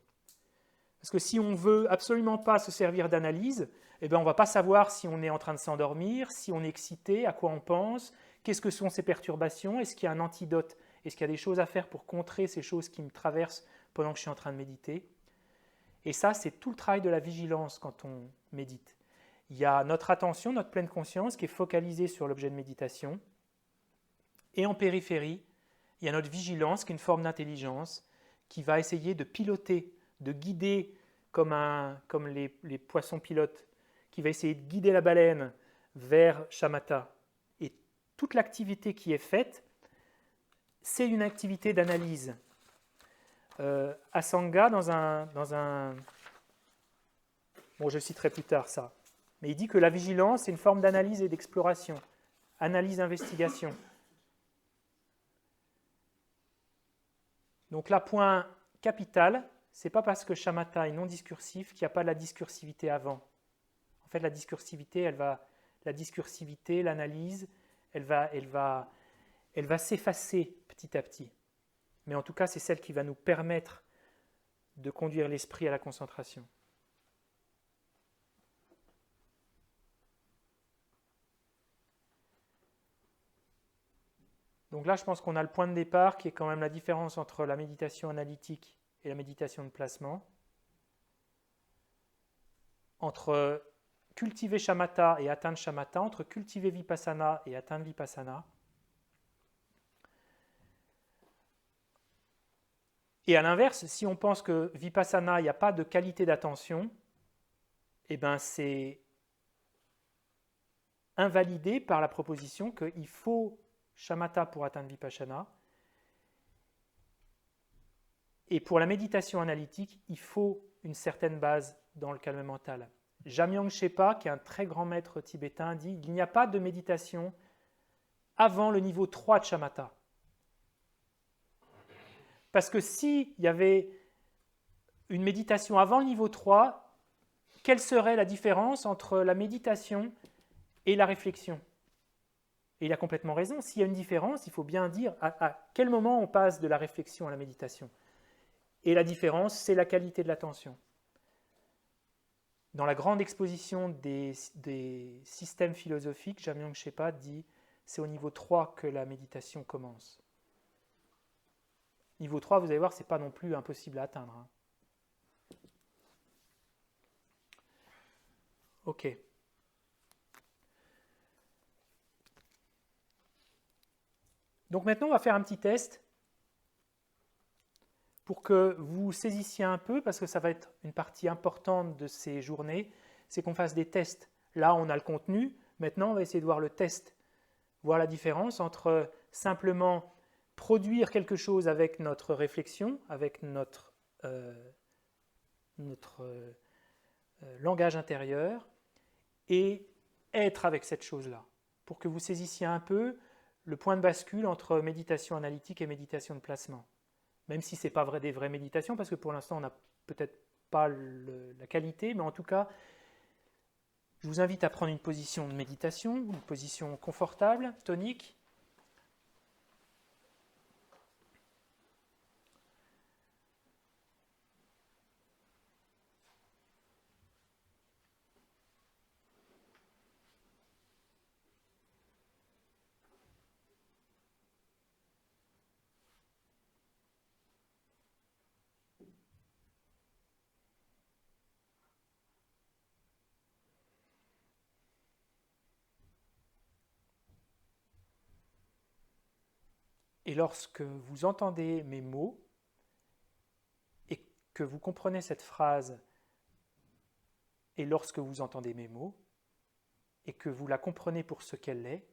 Parce que si on ne veut absolument pas se servir d'analyse, on ne va pas savoir si on est en train de s'endormir, si on est excité, à quoi on pense, qu'est-ce que sont ces perturbations, est-ce qu'il y a un antidote, est-ce qu'il y a des choses à faire pour contrer ces choses qui me traversent pendant que je suis en train de méditer. Et ça, c'est tout le travail de la vigilance quand on médite. Il y a notre attention, notre pleine conscience qui est focalisée sur l'objet de méditation. Et en périphérie, il y a notre vigilance qui est une forme d'intelligence qui va essayer de piloter, de guider comme les poissons pilotes, qui va essayer de guider la baleine vers shamatha. Et toute l'activité qui est faite, c'est une activité d'analyse. Asanga, bon, je citerai plus tard ça, Mais il dit que la vigilance, c'est une forme d'analyse et d'exploration. Analyse-investigation. Donc là, point capital, c'est pas parce que shamatha est non discursif qu'il n'y a pas de la discursivité avant. En fait, la discursivité, l'analyse, elle va s'effacer petit à petit. Mais en tout cas, c'est celle qui va nous permettre de conduire l'esprit à la concentration. Donc là, je pense qu'on a le point de départ qui est quand même la différence entre la méditation analytique et la méditation de placement. Entre cultiver shamatha et atteindre shamatha, entre cultiver vipassana et atteindre vipassana. Et à l'inverse, si on pense que vipassana, il n'y a pas de qualité d'attention, eh ben c'est invalidé par la proposition qu'il faut shamatha pour atteindre vipassana. Et pour la méditation analytique, il faut une certaine base dans le calme mental. Jamyang Shepa, qui est un très grand maître tibétain, dit qu'il n'y a pas de méditation avant le niveau 3 de shamatha. Parce que s'il y avait une méditation avant le niveau 3, quelle serait la différence entre la méditation et la réflexion? Et il a complètement raison. S'il y a une différence, il faut bien dire à quel moment on passe de la réflexion à la méditation. Et la différence, c'est la qualité de l'attention. Dans la grande exposition des systèmes philosophiques, Jamyang Shepa dit c'est au niveau 3 que la méditation commence. Niveau 3, vous allez voir, ce n'est pas non plus impossible à atteindre. Hein. Ok. Donc maintenant, on va faire un petit test pour que vous saisissiez un peu, parce que ça va être une partie importante de ces journées, c'est qu'on fasse des tests. Là, on a le contenu. Maintenant, on va essayer de voir le test, voir la différence entre simplement produire quelque chose avec notre réflexion, avec notre langage intérieur, et être avec cette chose-là, pour que vous saisissiez un peu le point de bascule entre méditation analytique et méditation de placement. Même si ce n'est pas des vraies méditations, parce que pour l'instant, on n'a peut-être pas la qualité, mais en tout cas, je vous invite à prendre une position de méditation, une position confortable, tonique. Et lorsque vous entendez mes mots et que vous comprenez cette phrase, et lorsque vous entendez mes mots et que vous la comprenez pour ce qu'elle est,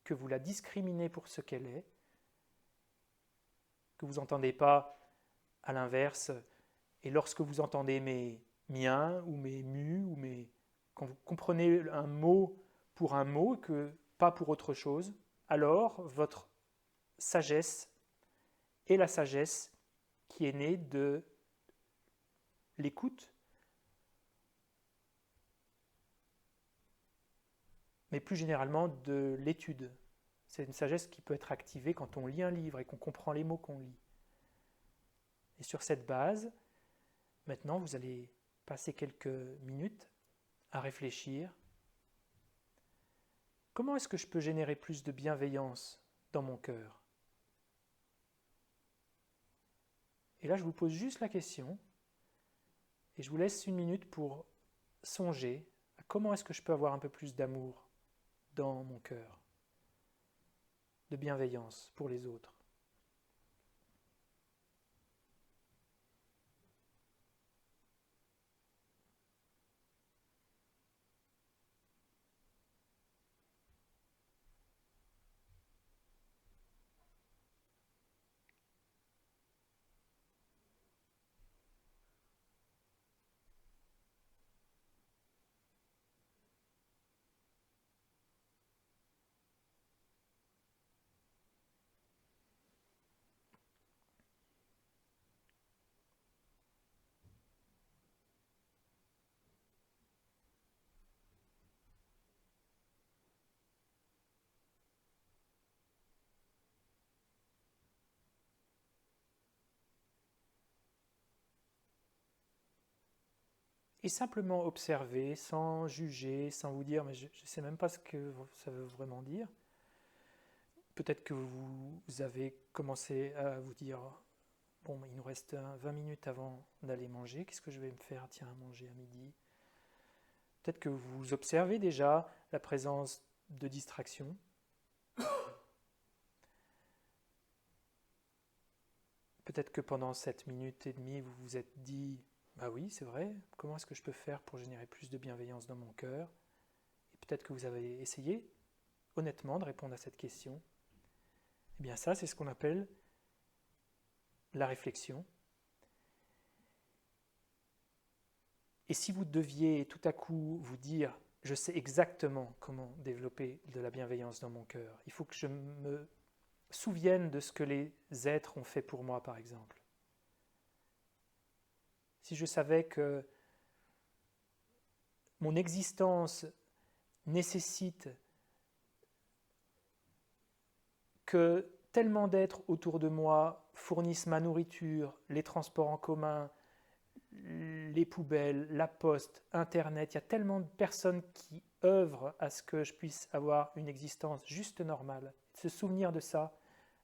que vous la discriminez pour ce qu'elle est, que vous n'entendez pas à l'inverse, et lorsque vous entendez mes miens ou mes mus, quand vous comprenez un mot pour un mot, que pas pour autre chose, alors votre sagesse est la sagesse qui est née de l'écoute, mais plus généralement de l'étude. C'est une sagesse qui peut être activée quand on lit un livre et qu'on comprend les mots qu'on lit. Et sur cette base, maintenant vous allez passer quelques minutes à réfléchir. Comment est-ce que je peux générer plus de bienveillance dans mon cœur? Et là, je vous pose juste la question et je vous laisse une minute pour songer à comment est-ce que je peux avoir un peu plus d'amour dans mon cœur, de bienveillance pour les autres. et simplement observer, sans juger, sans vous dire, mais je ne sais même pas ce que ça veut vraiment dire. Peut-être que vous avez commencé à vous dire, bon, il nous reste 20 minutes avant d'aller manger, qu'est-ce que je vais me faire, tiens, à manger à midi? Peut-être que vous observez déjà la présence de distractions. Peut-être que pendant 7 minutes et demie, vous vous êtes dit, bah oui, c'est vrai, comment est-ce que je peux faire pour générer plus de bienveillance dans mon cœur? Et peut-être que vous avez essayé, honnêtement, de répondre à cette question. Eh bien ça, c'est ce qu'on appelle la réflexion. Et si vous deviez tout à coup vous dire, je sais exactement comment développer de la bienveillance dans mon cœur, il faut que je me souvienne de ce que les êtres ont fait pour moi, par exemple. Si je savais que mon existence nécessite que tellement d'êtres autour de moi fournissent ma nourriture, les transports en commun, les poubelles, la poste, Internet, il y a tellement de personnes qui œuvrent à ce que je puisse avoir une existence juste normale, se souvenir de ça,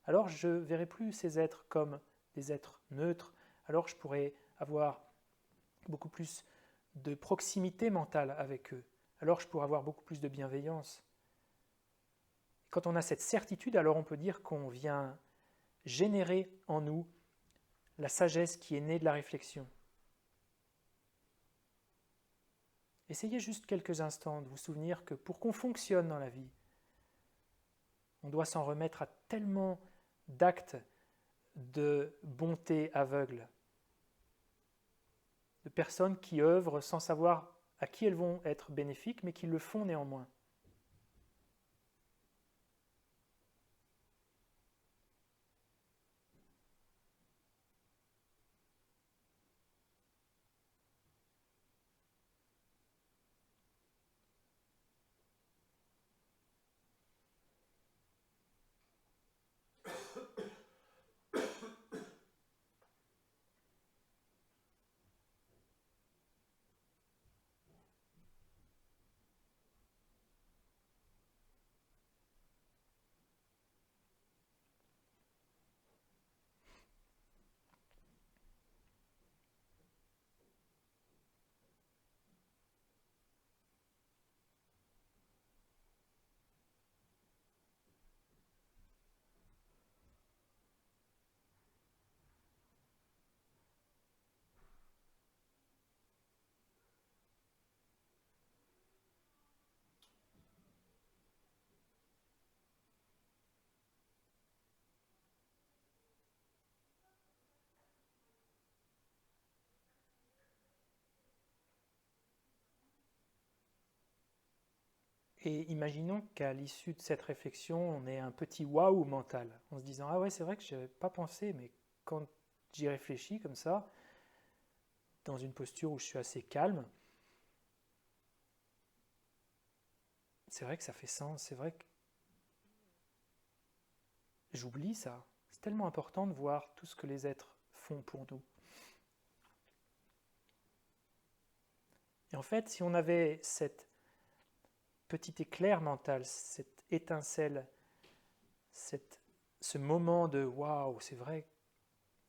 alors je ne verrai plus ces êtres comme des êtres neutres, alors je pourrais avoir beaucoup plus de proximité mentale avec eux, alors je pourrais avoir beaucoup plus de bienveillance. Quand on a cette certitude, alors on peut dire qu'on vient générer en nous la sagesse qui est née de la réflexion. Essayez juste quelques instants de vous souvenir que pour qu'on fonctionne dans la vie, on doit s'en remettre à tellement d'actes de bonté aveugle, de personnes qui œuvrent sans savoir à qui elles vont être bénéfiques, mais qui le font néanmoins. Et imaginons qu'à l'issue de cette réflexion, on ait un petit waouh mental, en se disant « Ah ouais, c'est vrai que je n'avais pas pensé, mais quand j'y réfléchis comme ça, dans une posture où je suis assez calme, c'est vrai que ça fait sens, c'est vrai que j'oublie ça. C'est tellement important de voir tout ce que les êtres font pour nous. » Et en fait, si on avait cette petit éclair mental, cette étincelle, ce moment de waouh, c'est vrai,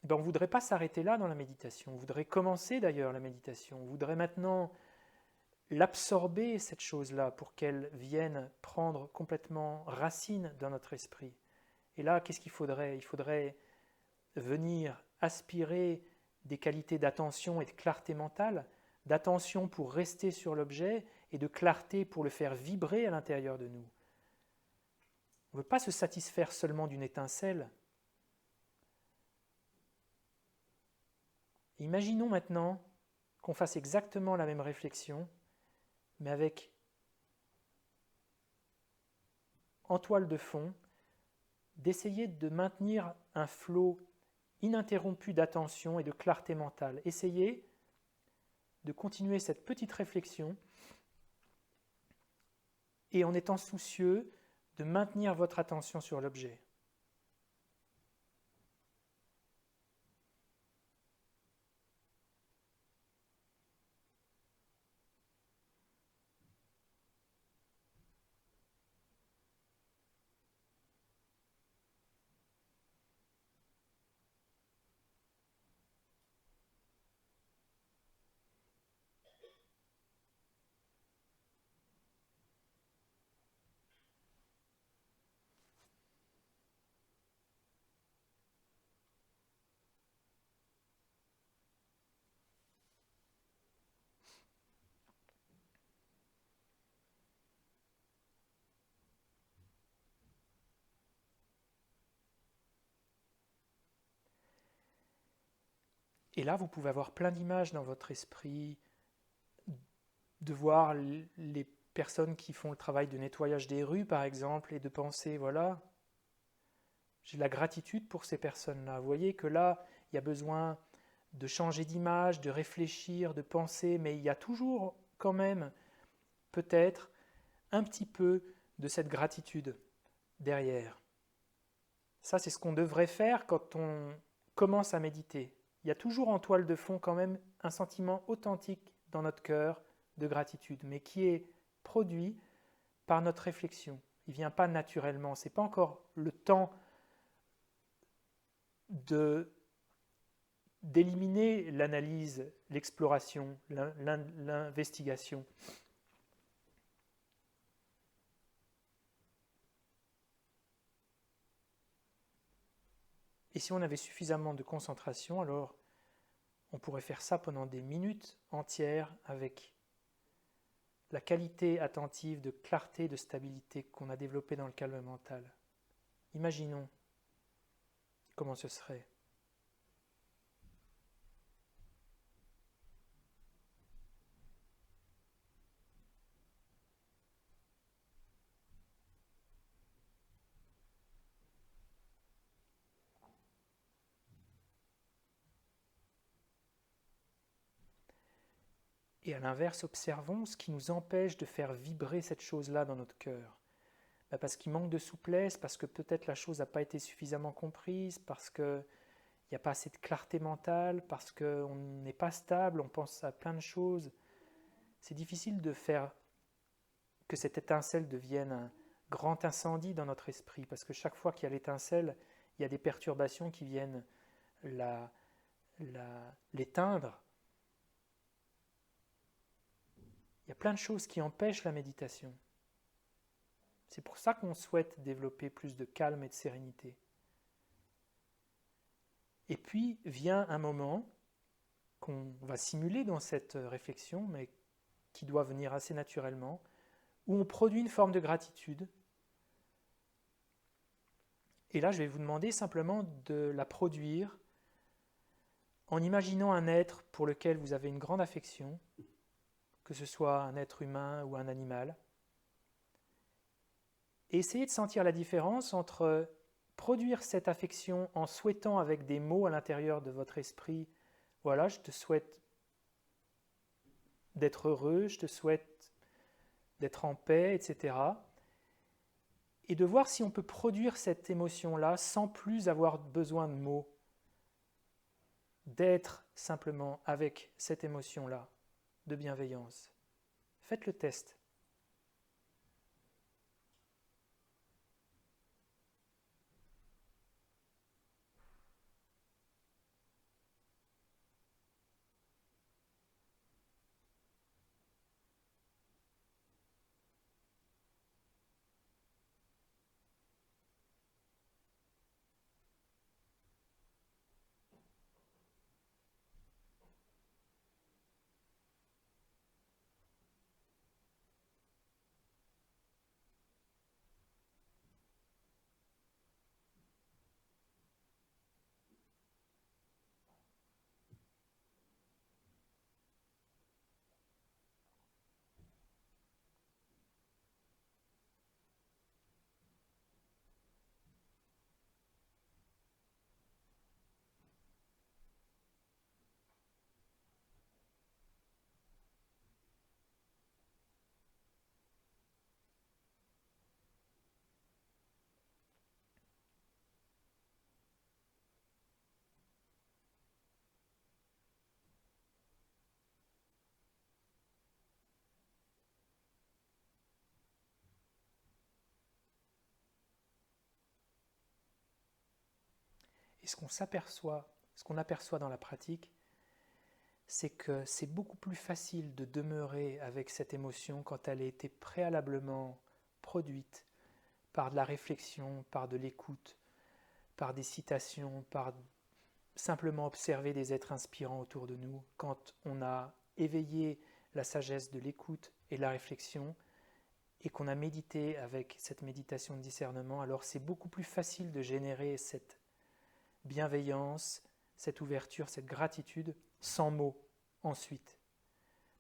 ben on ne voudrait pas s'arrêter là dans la méditation, on voudrait commencer d'ailleurs la méditation, on voudrait maintenant l'absorber, cette chose-là, pour qu'elle vienne prendre complètement racine dans notre esprit. Et là, qu'est-ce qu'il faudrait? Il faudrait venir aspirer des qualités d'attention et de clarté mentale, d'attention pour rester sur l'objet et de clarté pour le faire vibrer à l'intérieur de nous. On ne veut pas se satisfaire seulement d'une étincelle. Imaginons maintenant qu'on fasse exactement la même réflexion, mais avec en toile de fond, d'essayer de maintenir un flot ininterrompu d'attention et de clarté mentale. Essayez de continuer cette petite réflexion et en étant soucieux de maintenir votre attention sur l'objet. Et là, vous pouvez avoir plein d'images dans votre esprit, de voir les personnes qui font le travail de nettoyage des rues, par exemple, et de penser, voilà, j'ai la gratitude pour ces personnes-là. Vous voyez que là, il y a besoin de changer d'image, de réfléchir, de penser, mais il y a toujours quand même peut-être un petit peu de cette gratitude derrière. Ça, c'est ce qu'on devrait faire quand on commence à méditer. Il y a toujours en toile de fond quand même un sentiment authentique dans notre cœur de gratitude, mais qui est produit par notre réflexion. Il ne vient pas naturellement. Ce n'est pas encore le temps d'éliminer l'analyse, l'exploration, l'investigation. Et si on avait suffisamment de concentration, alors on pourrait faire ça pendant des minutes entières avec la qualité attentive de clarté, de stabilité qu'on a développée dans le calme mental. Imaginons comment ce serait. Et à l'inverse, observons ce qui nous empêche de faire vibrer cette chose-là dans notre cœur. Parce qu'il manque de souplesse, parce que peut-être la chose n'a pas été suffisamment comprise, parce qu'il n'y a pas assez de clarté mentale, parce qu'on n'est pas stable, on pense à plein de choses. C'est difficile de faire que cette étincelle devienne un grand incendie dans notre esprit, parce que chaque fois qu'il y a l'étincelle, il y a des perturbations qui viennent l'éteindre. Il y a plein de choses qui empêchent la méditation. C'est pour ça qu'on souhaite développer plus de calme et de sérénité. Et puis vient un moment qu'on va simuler dans cette réflexion, mais qui doit venir assez naturellement, où on produit une forme de gratitude. Et là, je vais vous demander simplement de la produire en imaginant un être pour lequel vous avez une grande affection, que ce soit un être humain ou un animal. Et essayez de sentir la différence entre produire cette affection en souhaitant avec des mots à l'intérieur de votre esprit, voilà, je te souhaite d'être heureux, je te souhaite d'être en paix, etc. Et de voir si on peut produire cette émotion-là sans plus avoir besoin de mots, d'être simplement avec cette émotion-là de bienveillance. Faites le test. Et ce qu'on aperçoit dans la pratique, c'est que c'est beaucoup plus facile de demeurer avec cette émotion quand elle a été préalablement produite par de la réflexion, par de l'écoute, par des citations, par simplement observer des êtres inspirants autour de nous, quand on a éveillé la sagesse de l'écoute et de la réflexion, et qu'on a médité avec cette méditation de discernement, alors c'est beaucoup plus facile de générer cette bienveillance, cette ouverture, cette gratitude, sans mots ensuite.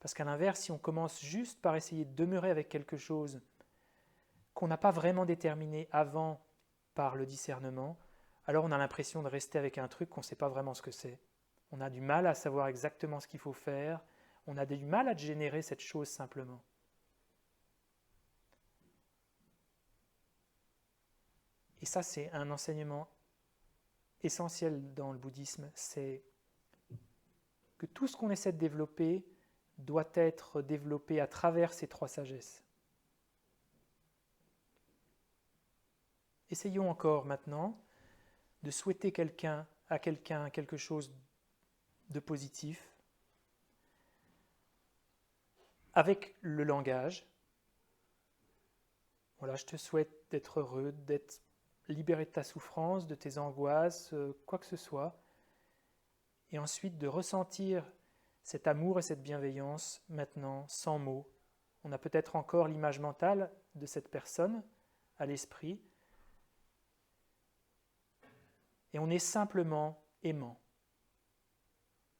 Parce qu'à l'inverse, si on commence juste par essayer de demeurer avec quelque chose qu'on n'a pas vraiment déterminé avant par le discernement, alors on a l'impression de rester avec un truc qu'on ne sait pas vraiment ce que c'est. On a du mal à savoir exactement ce qu'il faut faire, on a du mal à générer cette chose simplement. Et ça, c'est un enseignement essentiel dans le bouddhisme, c'est que tout ce qu'on essaie de développer doit être développé à travers ces trois sagesses. Essayons encore maintenant de souhaiter à quelqu'un quelque chose de positif avec le langage. Voilà, je te souhaite d'être heureux, d'être libéré de ta souffrance, de tes angoisses, quoi que ce soit. Et ensuite de ressentir cet amour et cette bienveillance maintenant sans mots. On a peut-être encore l'image mentale de cette personne à l'esprit. Et on est simplement aimant.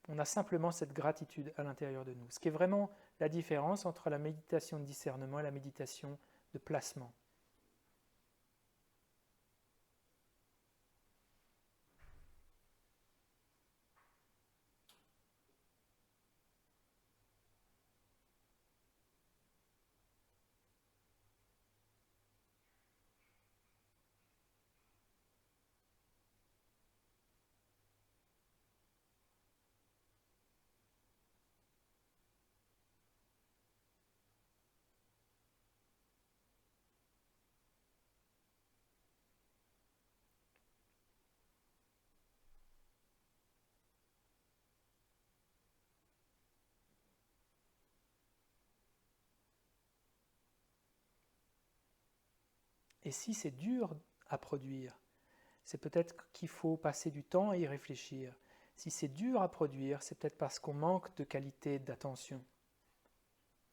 On a simplement cette gratitude à l'intérieur de nous. Ce qui est vraiment la différence entre la méditation de discernement et la méditation de placement. Et si c'est dur à produire, c'est peut-être qu'il faut passer du temps à y réfléchir. Si c'est dur à produire, c'est peut-être parce qu'on manque de qualité d'attention.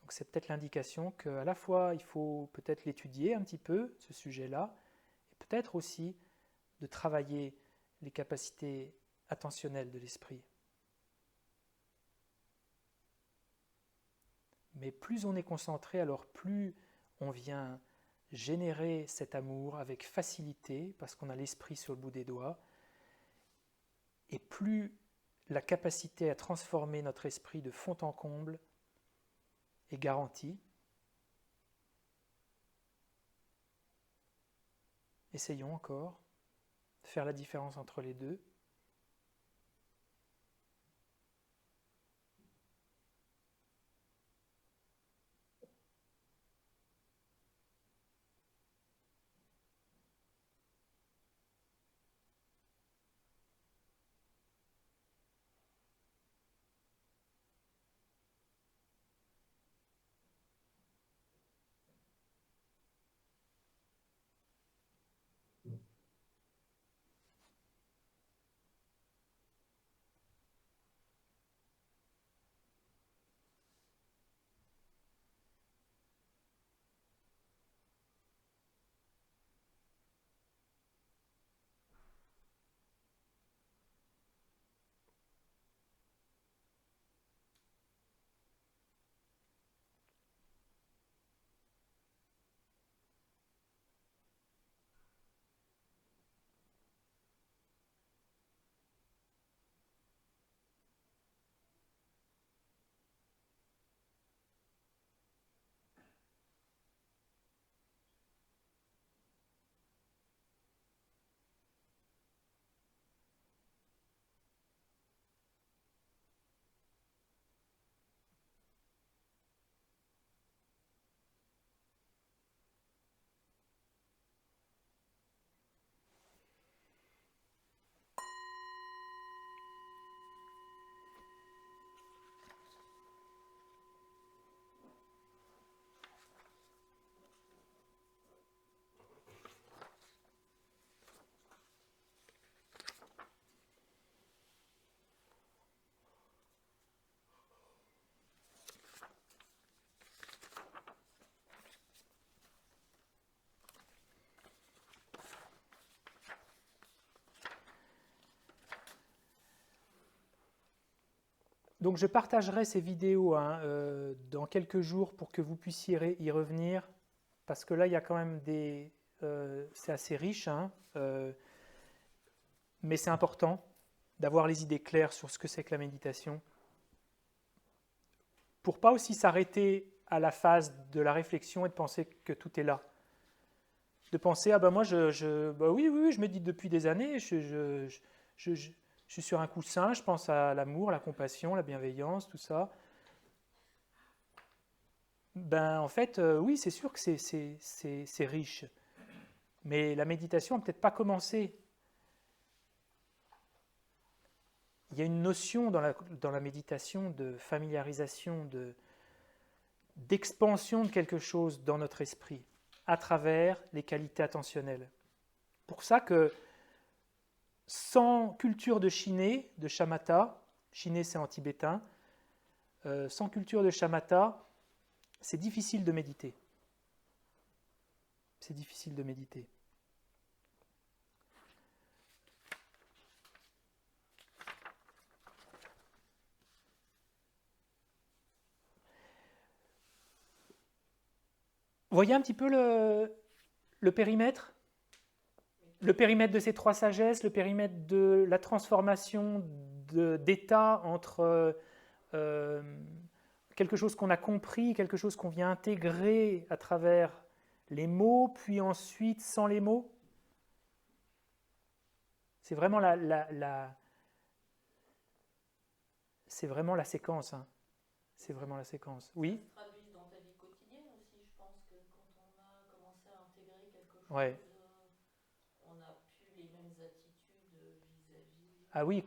Donc c'est peut-être l'indication qu'à la fois il faut peut-être l'étudier un petit peu, ce sujet-là, et peut-être aussi de travailler les capacités attentionnelles de l'esprit. Mais plus on est concentré, alors plus on vient générer cet amour avec facilité, parce qu'on a l'esprit sur le bout des doigts, et plus la capacité à transformer notre esprit de fond en comble est garantie. Essayons encore de faire la différence entre les deux. Donc je partagerai ces vidéos dans quelques jours pour que vous puissiez y revenir, parce que là il y a quand même c'est assez riche, hein, mais c'est important d'avoir les idées claires sur ce que c'est que la méditation, pour pas aussi s'arrêter à la phase de la réflexion et de penser que tout est là. De penser, ah ben moi, oui, je médite depuis des années, je suis sur un coussin, je pense à l'amour, la compassion, la bienveillance, tout ça. Ben en fait, oui, c'est sûr que c'est riche. Mais la méditation n'a peut-être pas commencé. Il y a une notion dans la méditation de familiarisation, d'expansion de quelque chose dans notre esprit, à travers les qualités attentionnelles. Pour ça que sans culture de Shiné, de Shamatha, Shiné c'est en tibétain, sans culture de Shamatha, c'est difficile de méditer. C'est difficile de méditer. Vous voyez un petit peu le périmètre? Le périmètre de ces trois sagesses, le périmètre de la transformation d'état entre quelque chose qu'on a compris, quelque chose qu'on vient intégrer à travers les mots, puis ensuite sans les mots. C'est vraiment c'est vraiment la séquence. Hein. C'est vraiment la séquence. Oui? Dans ta vie quotidienne aussi, je pense que quand on a commencé à intégrer quelque chose, Ouais. On n'a plus les mêmes attitudes vis-à-vis. Ah oui,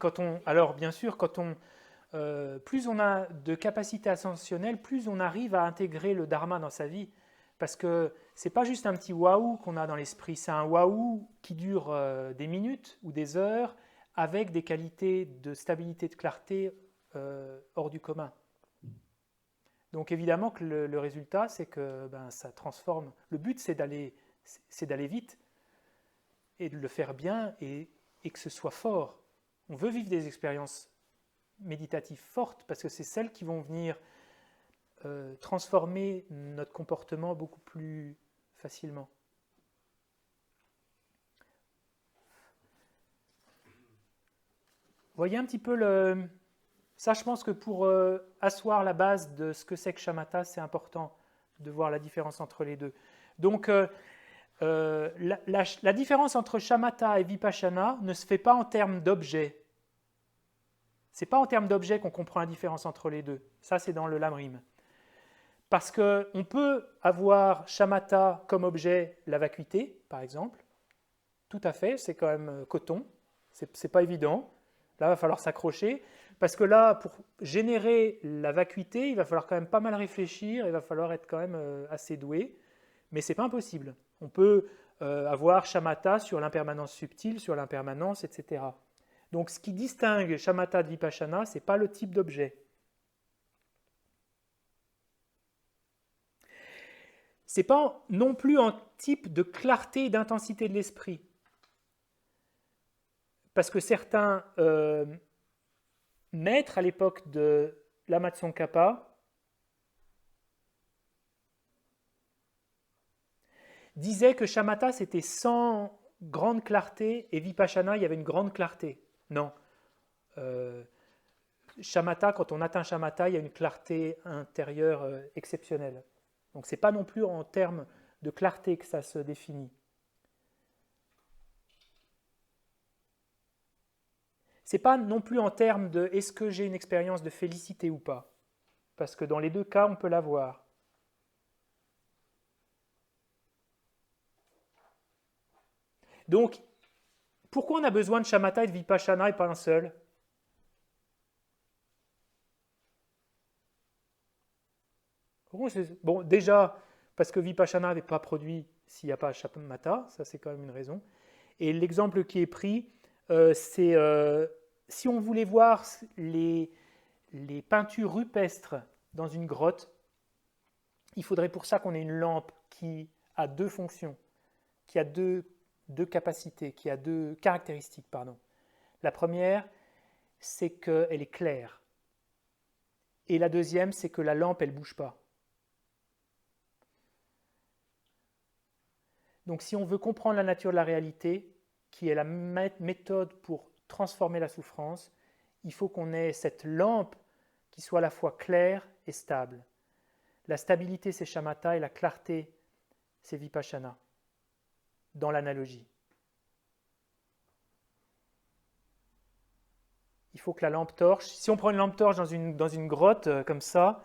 alors bien sûr, plus on a de capacité ascensionnelle, plus on arrive à intégrer le dharma dans sa vie. Parce que c'est pas juste un petit waouh qu'on a dans l'esprit, c'est un waouh qui dure des minutes ou des heures avec des qualités de stabilité, de clarté hors du commun. Donc évidemment que le résultat, c'est que ça transforme. Le but, c'est d'aller vite et de le faire bien et que ce soit fort. On veut vivre des expériences méditatives fortes parce que c'est celles qui vont venir transformer notre comportement beaucoup plus facilement. Voyez un petit peu ça, je pense que pour asseoir la base de ce que c'est que Shamatha, c'est important de voir la différence entre les deux. Donc, la différence entre Shamatha et Vipassana ne se fait pas en termes d'objet. Ce n'est pas en termes d'objet qu'on comprend la différence entre les deux. Ça, c'est dans le Lamrim. Parce qu'on peut avoir Shamatha comme objet la vacuité, par exemple. Tout à fait, c'est quand même coton. C'est pas évident. Là, il va falloir s'accrocher. Parce que là, pour générer la vacuité, il va falloir quand même pas mal réfléchir, il va falloir être quand même assez doué, mais ce n'est pas impossible. On peut avoir Shamatha sur l'impermanence subtile, sur l'impermanence, etc. Donc ce qui distingue Shamatha de Vipassana, ce n'est pas le type d'objet. Ce n'est pas non plus un type de clarté et d'intensité de l'esprit. Parce que certains maîtres à l'époque de Lama Tsongkhapa disaient que Shamatha c'était sans grande clarté et Vipassana il y avait une grande clarté. Non. Shamatha, quand on atteint Shamatha, il y a une clarté intérieure exceptionnelle. Donc ce n'est pas non plus en termes de clarté que ça se définit. Ce n'est pas non plus en termes de est-ce que j'ai une expérience de félicité ou pas. Parce que dans les deux cas, on peut l'avoir. Donc, pourquoi on a besoin de Shamatha et de Vipassana et pas un seul? Bon, déjà, parce que Vipassana n'est pas produit s'il n'y a pas Shamatha, ça c'est quand même une raison. Et l'exemple qui est pris, c'est si on voulait voir les peintures rupestres dans une grotte, il faudrait pour ça qu'on ait une lampe qui a deux fonctions, qui a deux capacités, qui a deux caractéristiques, pardon. La première, c'est qu'elle est claire. Et la deuxième, c'est que la lampe, elle ne bouge pas. Donc si on veut comprendre la nature de la réalité, qui est la méthode pour transformer la souffrance, il faut qu'on ait cette lampe qui soit à la fois claire et stable. La stabilité, c'est shamatha, et la clarté, c'est vipassana, dans l'analogie. Il faut que la lampe torche, si on prend une lampe torche dans une grotte comme ça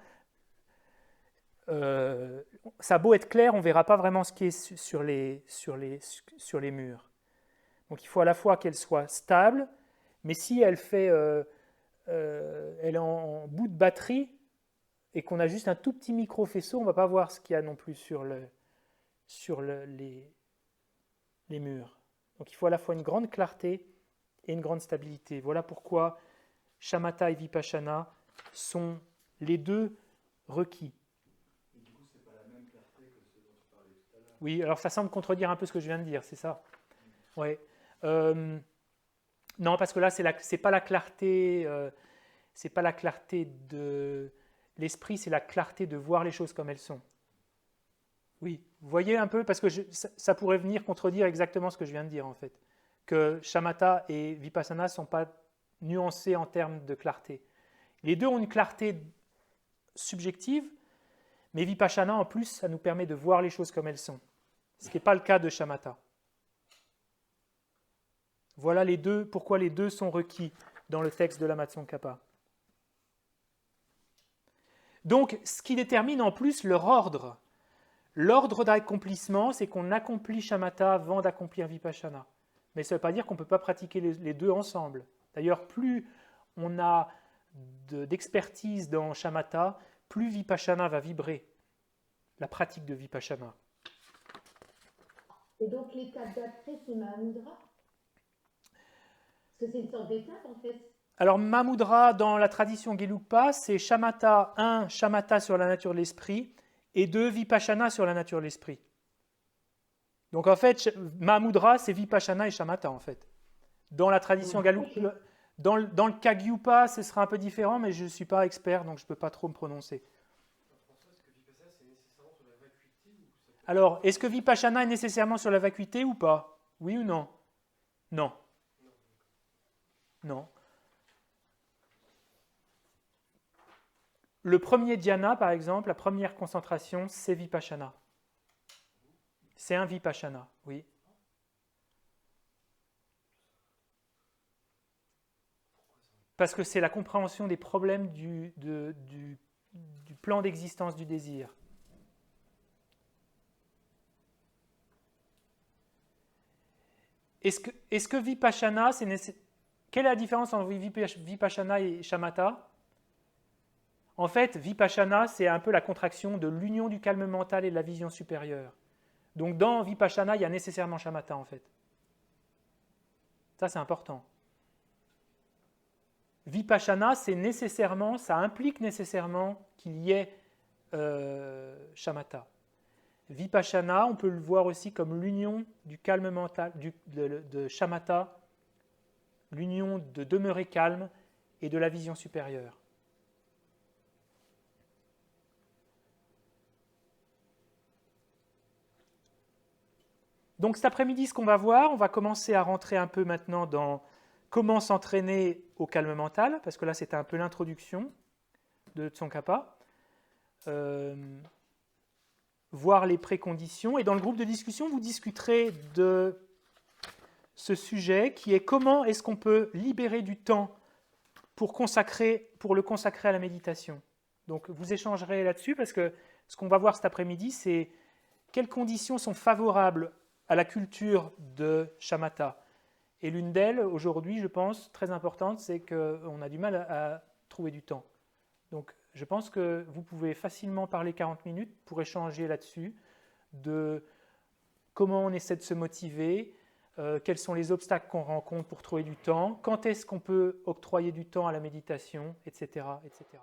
a beau être clair, on ne verra pas vraiment ce qui est sur les murs. Donc il faut à la fois qu'elle soit stable, mais si elle est en bout de batterie et qu'on a juste un tout petit micro-faisceau, on ne va pas voir ce qu'il y a non plus sur les murs. Donc il faut à la fois une grande clarté et une grande stabilité. Voilà pourquoi shamatha et vipassana sont les deux requis. Et du coup, c'est pas la même clarté que ce dont tu parlais tout à l'heure. Oui, alors ça semble contredire un peu ce que je viens de dire, c'est ça? Oui. Non, parce que là, c'est pas la clarté de l'esprit, c'est la clarté de voir les choses comme elles sont. Oui, vous voyez un peu, parce que ça pourrait venir contredire exactement ce que je viens de dire, en fait. Que shamatha et vipassana ne sont pas nuancés en termes de clarté. Les deux ont une clarté subjective, mais vipassana, en plus, ça nous permet de voir les choses comme elles sont. Ce qui n'est pas le cas de shamatha. Voilà pourquoi les deux sont requis dans le texte de la Tsongkhapa. Donc, ce qui détermine en plus leur ordre. L'ordre d'accomplissement, c'est qu'on accomplit shamatha avant d'accomplir vipassana. Mais ça ne veut pas dire qu'on ne peut pas pratiquer les deux ensemble. D'ailleurs, plus on a d'expertise dans shamatha, plus vipassana va vibrer, la pratique de vipassana. Et donc l'étape d'après, c'est Mahamudra? Parce que c'est une sorte d'étape en fait. Alors Mahamudra, dans la tradition Gelugpa, c'est shamatha, 1, shamatha sur la nature de l'esprit, et 2, vipassana sur la nature de l'esprit. Donc en fait, Mahamudra, c'est vipassana et shamatha en fait. Dans la tradition Gelugpa, dans le Kagyupa, ce sera un peu différent, mais je ne suis pas expert, donc je ne peux pas trop me prononcer. Alors, est-ce que vipassana est nécessairement sur la vacuité ou pas? Oui ou non? Non. Non. Le premier dhyana, par exemple, la première concentration, c'est vipassana. C'est un vipassana, oui. Parce que c'est la compréhension des problèmes du plan d'existence du désir. Est-ce que vipassana, c'est nécessaire? Quelle est la différence entre vipassana et shamatha? En fait, vipassana, c'est un peu la contraction de l'union du calme mental et de la vision supérieure. Donc dans vipassana, il y a nécessairement shamatha en fait. Ça, c'est important. Vipassana, ça implique nécessairement qu'il y ait shamatha. Vipassana, on peut le voir aussi comme l'union du calme mental, de shamatha, l'union de demeurer calme et de la vision supérieure. Donc cet après-midi, ce qu'on va voir, on va commencer à rentrer un peu maintenant dans comment s'entraîner au calme mental, parce que là c'était un peu l'introduction de Tsongkhapa. Voir les préconditions. Et dans le groupe de discussion, vous discuterez de ce sujet qui est comment est-ce qu'on peut libérer du temps pour le consacrer à la méditation. Donc vous échangerez là-dessus parce que ce qu'on va voir cet après-midi, c'est quelles conditions sont favorables à la culture de shamatha. Et l'une d'elles, aujourd'hui, je pense, très importante, c'est qu'on a du mal à trouver du temps. Donc je pense que vous pouvez facilement parler 40 minutes pour échanger là-dessus, de comment on essaie de se motiver, quels sont les obstacles qu'on rencontre pour trouver du temps, quand est-ce qu'on peut octroyer du temps à la méditation, etc., etc.